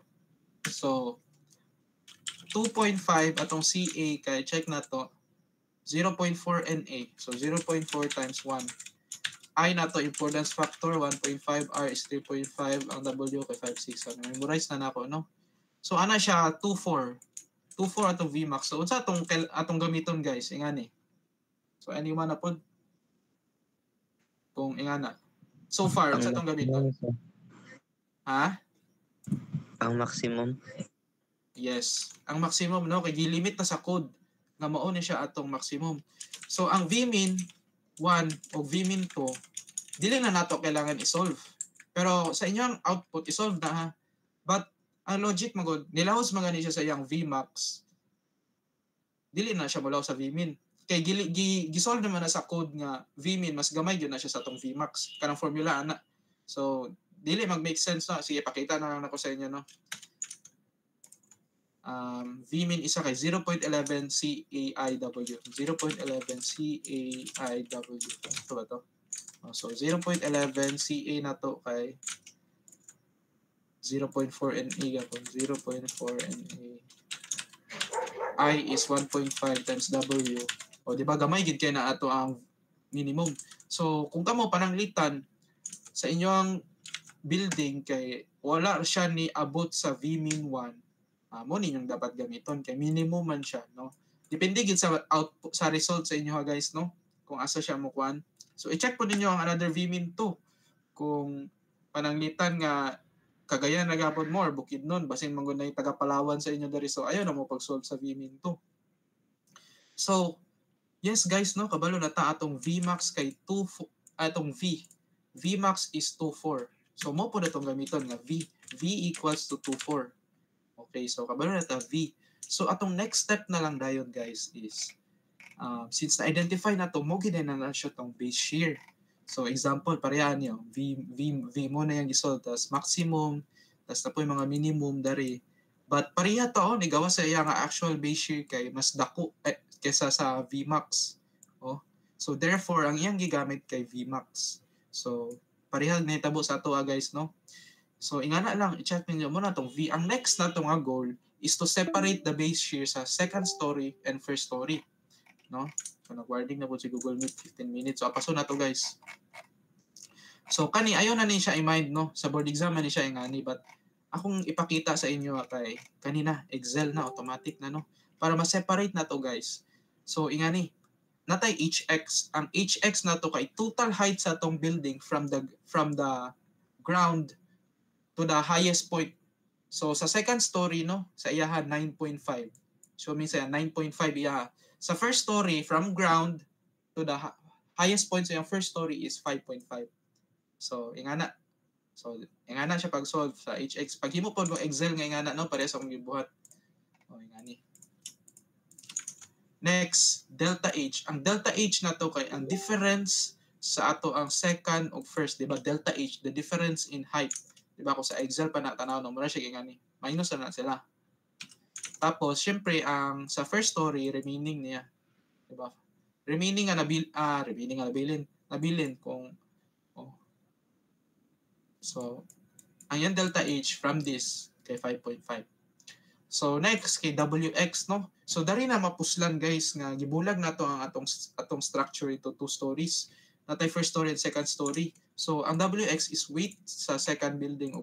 So, 2.5 atong CA kay check na to 0.4 NA. So 0.4 times 1. I na to importance factor 1.5 R is 3.5 ang W kay 5.6. So memorize na nako no. So ana siya 2.4. 2.4 atong Vmax. So unsa atong gamiton guys ingani. So anyone na pod kung ingana. So far unsa atong gamiton? Ha? Ang maximum. Yes. Ang maximum no kay gilimit na sa code nga mao ni siya atong maximum. So ang Vmin 1 o Vmin 2 dili na nato kailangan i-solve. Pero sa inyong output i-solve na ha. But ang logic magod nilahos man gani siya sa iyang Vmax. Dili na siya mulaw sa Vmin. Kay gisolve naman na sa code nga Vmin mas gamay gyud na siya sa atong Vmax. Kanang formula ana. So dili mag-make sense na. Sige pakita na lang nako sa inyo no. Vmin isa kay 0.11 CAIW. 0.11 CAIW. Ito ba to? So 0.11 CA na to kay 0.4 NA gapon. 0.4 NA. I is 1.5 times W. O di ba gamay gid kay na ato ang minimum. So kung kamo pananglitan sa inyong building kay wala siya ni abot sa Vmin 1. Mo ninyong dapat gamiton kay minimum man siya no. Depende gid sa output sa result sa inyo ha guys no. Kung asa siya mo kuan. So i-check po ninyo ang another Vmin 2 kung pananglitan nga Cagayan na gapon mo or Bukidnon basin man gud nay taga Palawan sa inyo diri so ayo na mo pag-solve sa Vmin 2. So yes guys no kabalo na ta atong Vmax kay 2 atong Vmax is 24. So mo po na itong gamiton nga V equals to 24. Okay, so kabalo na ta V. So atong next step na lang dayon guys is since na-identify na to, mo gina na siya tong base shear. So example, parehan niyo, V mo na yung isolve, tas maximum, tas na po yung mga minimum dari. But pareha to, ni gawa sa iya nga actual base shear kay mas dako kesa sa Vmax. Oh. So therefore, ang iyang gigamit kay Vmax. So pareha na hitabo sa ato guys, no? So ingana lang, i-check ninyo mo na tong V. Ang next na tong goal is to separate the base shear sa second story and first story. No? So nag-wording na po si Google Meet 15 minutes. So apaso na to guys. So kani ayo na ni siya i-mind no. Sa board exam na ni siya ingani but akong ipakita sa inyo kay kanina Excel na automatic na no para ma-separate na to guys. So ingani natay HX. Ang HX na to kay total height sa tong building from the ground to the highest point. So sa second story no, sa iyaha 9.5. So minsan 9.5 iyaha. Sa first story from ground to the highest point sa iyang first story is 5.5. So ingana. So, nga na siya pag-solve sa HX. Pag himo po mo Excel nga na, no? Parehas akong gibuhat. O, nga ni. Next, delta H. Ang delta H na to kay ang difference sa ato ang second o first, di ba? Delta H, the difference in height. Di ba? Kung sa Excel pa natanaw, no? Mura siya nga ni. Minus na sila. Tapos, syempre, ang sa first story, remaining niya. Di ba? Remaining nga nabilin kung so ang delta H from this kay 5.5. So next kay WX, no? So dari na mapuslan guys nga gibulag nato ang atong structure ito 2 stories. Natay first story and second story. So ang WX is weight sa second building o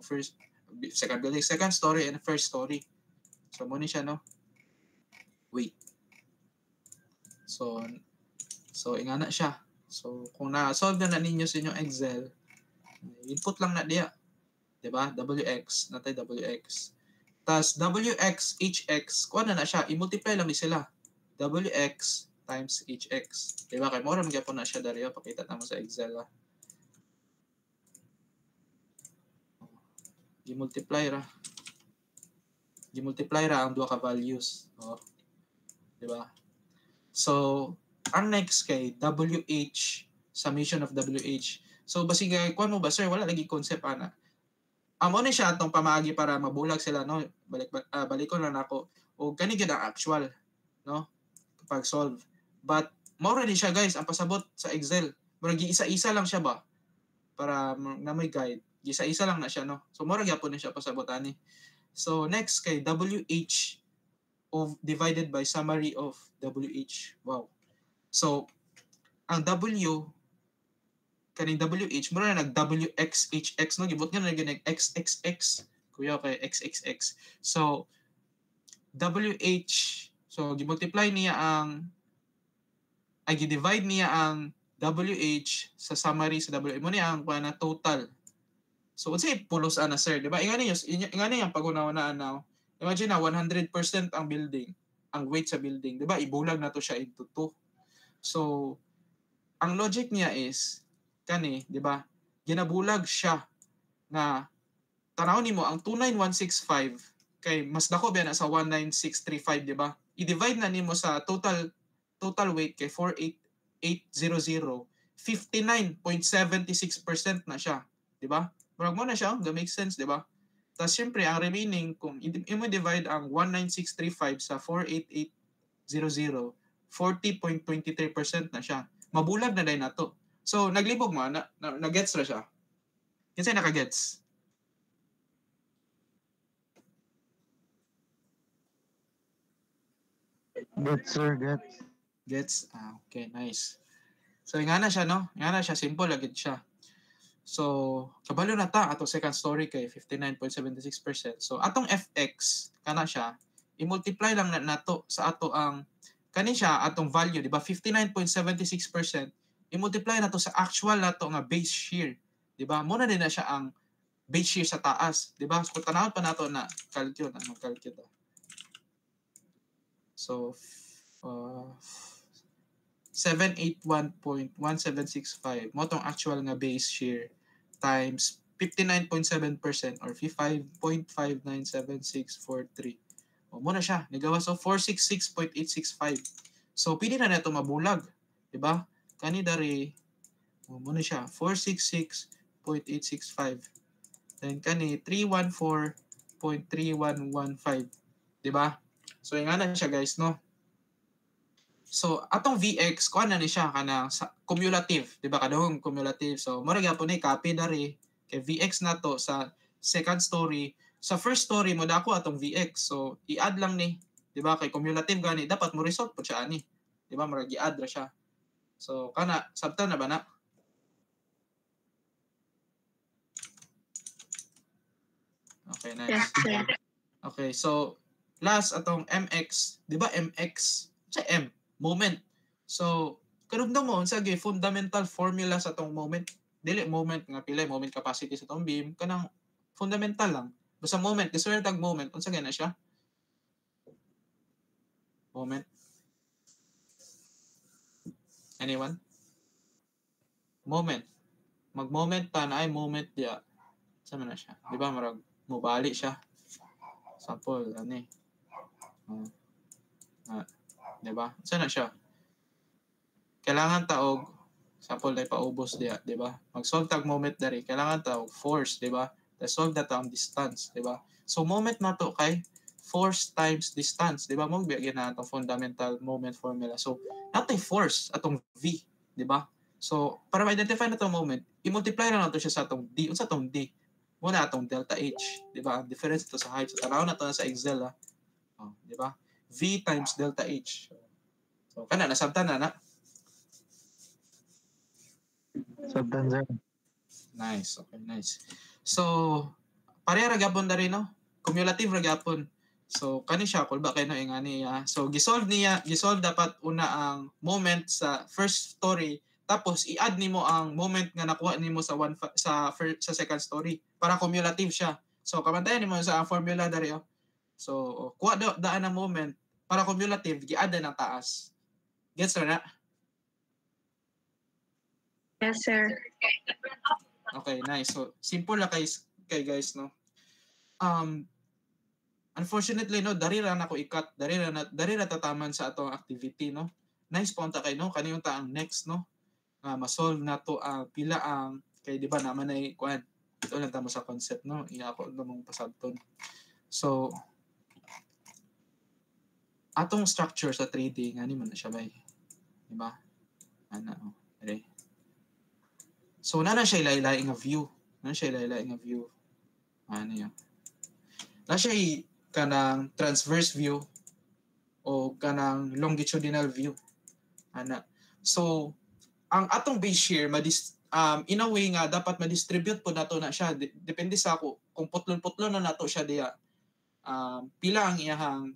second story and first story. So mo ni siya, no? Weight. So ingana siya. So kung na-solve na ninyo sa inyong Excel, input lang na diya. 'Di ba? WX, natay WX. Tas WX, HX, kuha na siya, i-multiply lang sila. WX times HX. 'Di ba? Kay mo ra magyapon na siya dariyo, pakita ta mo sa Excel. Gi-multiply ra ang duha ka values. Oh. 'Di ba? So, ang next kay WH, summation of WH. So, basig kuan mo ba sir, wala lagi concept ana. Amo ni siya atong pamaagi para mabulag sila, no? Balikon lang ako. O kani gyud ang actual, no? Kapag solve. But more ni siya guys, ang pasabot sa Excel. Murag isa-isa lang siya ba? Para na may guide. Isa-isa lang na siya, no? So more gyapon ni siya pasabot ani. So next kay WH of divided by summary of WH. Wow. So ang W kaning WH mura na nag WXHX, no? Gibot nga na nag XXX. Kuya kay XXX. So WH, so gimultiply niya gi-divide niya ang WH sa summary sa WH. Mo niya ang na total. So unsay pulos ana sir, di ba? Ingani yung pag-unaw-unaan now. Imagine na 100% ang building, ang weight sa building, di ba? Ibulag na to siya into 2. So ang logic niya is kani, di ba? Ginabulag siya na tanaw nimo ang 29165 kay mas dako ba na sa 19635, di ba? I-divide na nimo sa total weight kay 48800, 59.76% na siya, di ba? Murag mo na siya, that makes sense, di ba? Tapos syempre ang remaining kung i-divide ang 19635 sa 48800, 40.23% na siya. Mabulag na dahil na to. So, naglibog mo, na-gets na siya. Kinsay naka-gets? Gets, sir, gets. Gets? Okay, nice. So, nga na siya, no? Nga na siya, simple agad siya. So, kabalo na ta, atong second story kay 59.76%. So, atong FX, kana siya, i-multiply lang na nato sa ato ang, kani siya, atong value, di ba? 59.76%. I-multiply na to sa actual na to nga base shear. Di ba? Muna din na siya ang base shear sa taas. Di ba? So, tanawin pa nato na calculate. Mag-calculate. So, 781.1765 mo tong actual nga base shear times 59.7% or 5.597643. O, muna siya. Nagawa. So, 466.865. So, pili na ito mabulag. Di ba? Kani dari, muna siya, 466.865. Then kani, 314.3115. Diba? So, yung na siya guys, no? So, atong VX, kuha na ni siya kanang cumulative. Diba? Kadahong cumulative. So, mura po ni copy dari kay VX na to sa second story. Sa first story mo dako atong VX. So, i-add lang ni. Diba? Kay cumulative gani, dapat mo result po siya ani. Diba? Mura i-add ra siya. So, kana, sabta na ba na? Okay, nice. Okay, so, last atong MX. Di ba MX? Sa M, moment. So, kanugdang mo, sa fundamental formula sa atong moment. Dili moment nga pila, moment capacity sa atong beam. Kanang fundamental lang. Basta moment, gusto rin tag moment. Unsa na siya? Moment. Anyone? Moment. Mag-moment pa na ay moment diya. Sama na siya. Di ba? Marag mubali siya. Sample, ano eh. Di ba? Sana siya. Kailangan taog, sample na ipaubos diya, di ba? Mag-solve tag moment dari. Kailangan taog force, di ba? Solve na ang distance, di ba? So moment na to kay force times distance, di ba? Mo bigyan na itong fundamental moment formula. So natay force atong V, di ba? So para ma-identify na itong moment, i-multiply na nato siya sa atong D. Unsa atong D? Muna atong delta H, di ba? Ang difference ito sa height. So tanaw na to sa Excel, ha? Oh, di ba? V times delta H. So kana nasabtan na. Sabtan, sir. Nice. Okay, nice. So, pareha ragapon na rin, no? Cumulative ragapon. So, kani siya, kung ba kayo no, niya. So, gisolve dapat una ang moment sa first story, tapos i-add nimo ang moment nga nakuha nimo sa sa second story para cumulative siya. So, kamantayan nimo sa formula dari, oh. So, kuha daan ang moment para cumulative, gi-add na taas. Gets na? Yes, sir. Okay, nice. So, simple na kay guys, no? Unfortunately, no, dari ra na ko ikat, dari ra tataman sa atong activity, no? Nice punta kay, no? Kaniyong ta ang next, no? Ma-solve na to ang pila ang, kay di ba naman ay, kuhan, ito lang tamo sa concept, no? Iya ako namang pasabton. So, atong structure sa 3D, nga ni man na siya ba, di ba? Ano, okay. So, na siya ilain nga view. Ano yun? Na siya kanang transverse view o kanang longitudinal view. Ana. So, ang atong base shear, in a way nga, dapat ma-distribute po nato na siya. Depende sa ako. Kung putlon-putlon na nato siya diya, pila ang iyahang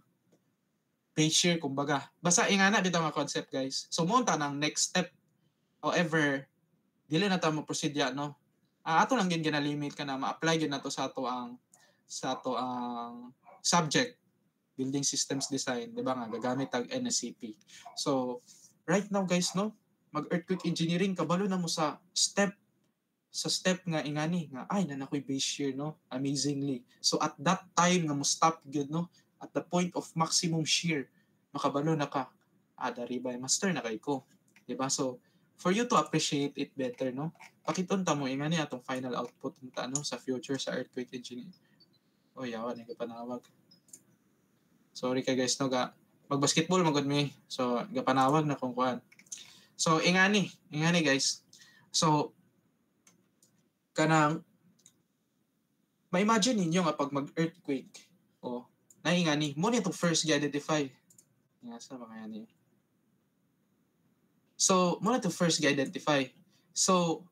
base shear, kumbaga. Basta ingana bitaw nga concept, guys. So, munta ng next step. However, dili na ta mo proceed ya, no? Ato lang gin gina-limit ka na ma-apply gid nato sa ato ang subject, building systems design, di ba nga gagamit ang NSCP. So right now guys, no, mag earthquake engineering kabalo na mo sa step nga ingani nga ay na nakoy base shear, no, amazingly. So at that time nga mo stop good, no, at the point of maximum shear makabalo na ka dari ba master na kay ko, di ba? So for you to appreciate it better, no, pakiton ta mo ingani atong final output nta, no, sa future sa earthquake engineering. Oh, yawa ni panawag. Sorry ka guys, no, mag-basketball magud mi. So gapanawag na kung kuan. So ingani guys. So kanang ma-imagine ninyo nga pag mag-earthquake, naingani mo nito first gi-identify. Nga sa mga yan. So, mo na to first gi-identify. So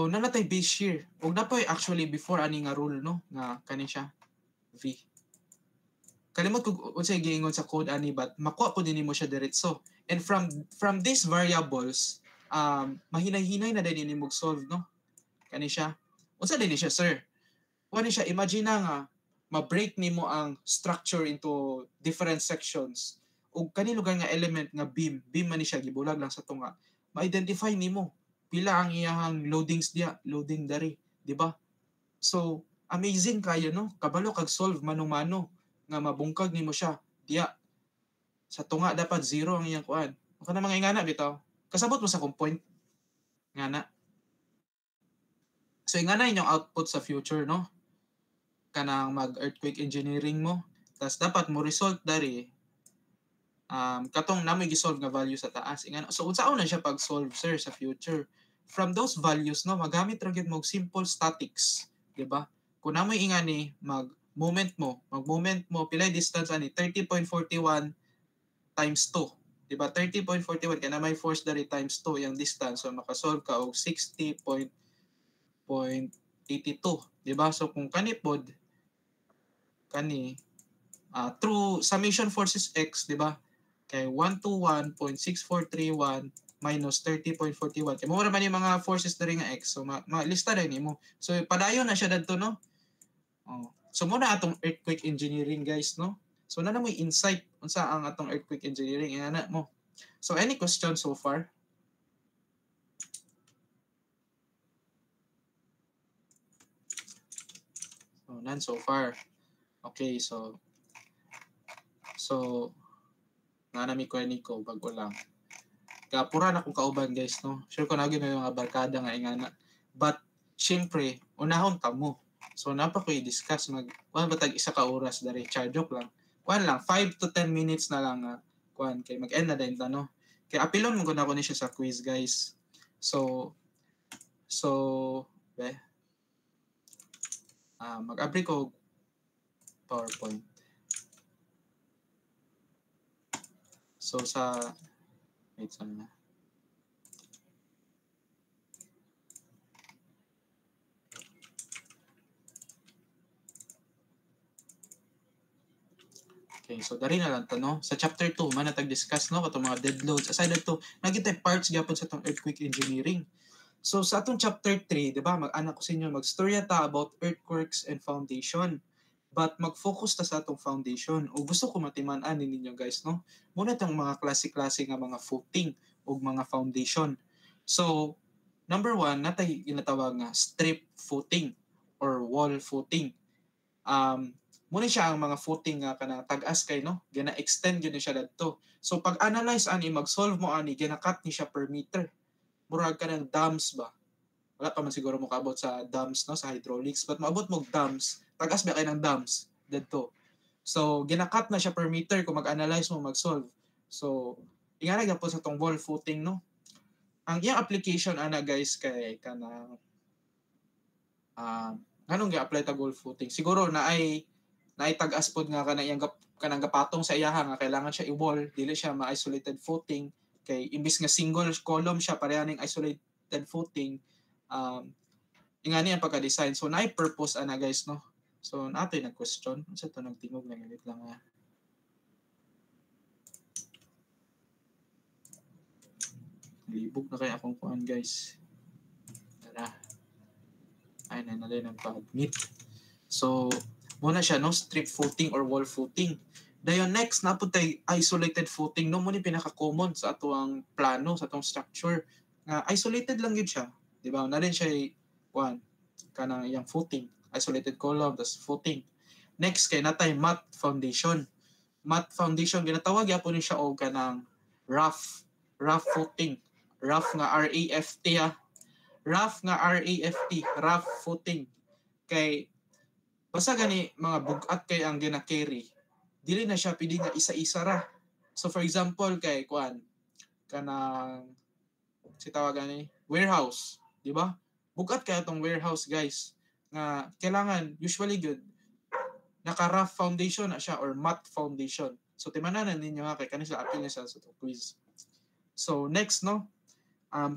nanatay base shear. Ug napoy actually before ani nga rule, no, nga kani siya V. Kalimot ko unsay giingon sa code ani, but makuha ko dinhi mo siya diretso. And from these variables, mahinay-hinay na din mo solve, no? Kani siya. Unsa din siya, sir? Kani siya, imagine na nga ma-break nimo ang structure into different sections. Ug kani lugar nga element nga beam man ni siya gibulag lang sa tunga. Ma-identify nimo pila ang iyang loadings diya, loading dari, di ba? So, amazing kayo, no? Kabalo kag solve mano-mano nga mabungkag nimo siya diya. Sa tunga dapat 0 ang iyang kuan. Ako na mga ingana bitaw. Kasabot mo sa kung point. Ngana. So ingana inyong output sa future, no? Kanang mag-earthquake engineering mo. Tas dapat mo result dari katong namoy gisolve nga value sa taas. Ingana. So unsaon na siya pag-solve, sir, sa future? From those values, no, magamit ra gyud mo simple statics, di ba? Kung namoy ingani mag-moment mo, pilay distance ani 30.41 times 2. Di ba? 30.41 kaya na may force dari times 2 yung distance. So makasolve ka og 60.82. Di ba? So kung kanipod through summation forces x, di ba? Kay 121.6431 minus 30.41. Kaya mo naman yung mga forces dari nga x. So lista rin mo. So padayon na siya dadto, no? So muna atong earthquake engineering, guys, no? So na mo insight unsa ang atong earthquake engineering ana mo. So any question so far? none so far. Okay, so nga nami ko ko bago lang. Kapura na kong kauban guys, no? Sure ko na yung mga barkada nga ingana. But, syempre, unahon ta mo. So, napa ko i-discuss. Kuhan ba tag isa ka oras dari? Joke lang. Kuhan lang, 5 to 10 minutes na lang. Kuhan, kay mag-end na din no? Kaya apilon mo ko na ko ni siya sa quiz, guys. So, mag-abri ko PowerPoint. So, wait sana. Okay, so dari na lang to, no? Sa chapter 2, manatag-discuss, no? Katong mga dead loads. Aside to, nagitay parts gyapon sa itong earthquake engineering. So, sa atong chapter 3, di ba, mag-anak ko sa inyo, mag-storya ta about earthquakes and foundation. But mag-focus ta sa atong foundation. O gusto ko matiman-an ninyo, guys, no? Muna itong mga klase-klase nga mga footing o mga foundation. So, number 1, natay ginatawag nga strip footing or wall footing. Muna siya ang mga footing nga kanang tag-as kay, no? Gina-extend yun siya dadto. So pag analyze ani, mag-solve mo ani, gina-cut ni siya per meter. Murag ka ng dams ba? Wala pa man siguro mo kaabot sa dams, no? Sa hydraulics. But maabot mo dams, tag-as ba kay ng dams dadto. So gina-cut na siya per meter kung mag-analyze mo, mag-solve. So ingana gyapon sa tong wall footing, no? Ang iyang application ana guys kay kanang anong gi-apply ta wall footing? Siguro na ay tag-as pod nga kanang gapatong sa iyaha nga kailangan siya i-wall, dili siya ma-isolated footing kay imbis nga single column siya pareha ning isolated footing. Ingani ang pagka-design. So naay purpose ana guys, no? So natoy nag-question. Unsa to nagtingog lang ulit lang nga. Libog na kay akong kuan guys. Tara. Ay na ang pag-admit. So muna siya, no? Strip footing or wall footing. Dayon next, napuntay isolated footing. No, muna pinaka-common sa atuang plano, sa atong structure. Isolated lang yun siya. Diba? Na rin siya, kanang iyang footing. Isolated column, tas footing. Next, kay natay mat foundation. Mat foundation, ginatawag yapon ni siya o kanang rough footing. Rough nga R-A-F-T Rough nga R-A-F-T. Rough footing. Kay basta gani mga bugat kay ang gina-carry, dili na siya pwede nga isa-isa ra. So for example kay kanang si tawagan ni warehouse, di ba? Bugat kay atong warehouse guys nga kailangan usually good naka-rough foundation na siya or mat foundation. So timanan ninyo nga kay kanila apil na siya sa quiz. So next, no,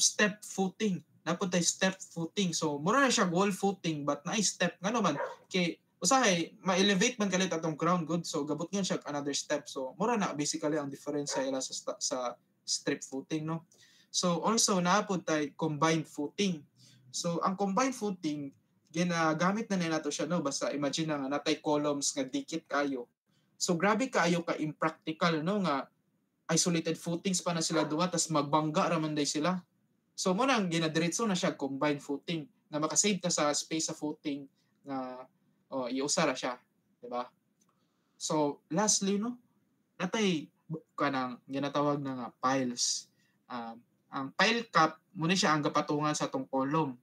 step footing. Napuntay step footing. So mura na siya wall footing but naay step nga naman kay usahay ma-elevate man kalit atong ground good, so gabot nga siya another step. So mura na basically ang difference sa ila sa strip footing, no? So also naapod tay combined footing. So ang combined footing ginagamit na nato siya, no? Basta imagine na nga natay columns nga dikit kayo. So grabe kaayo ka impractical, no, nga isolated footings pa na sila duha tas magbangga ra man day sila. So mo nang ginadiretso na siya combined footing na makasave ta sa space sa footing nga iusa ra siya, di ba? So lastly, no, natay kanang ginatawag na nga piles. Ang pile cap muna siya ang gapatungan sa tong column.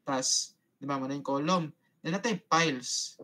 Tas di ba man yung column? Then natay piles.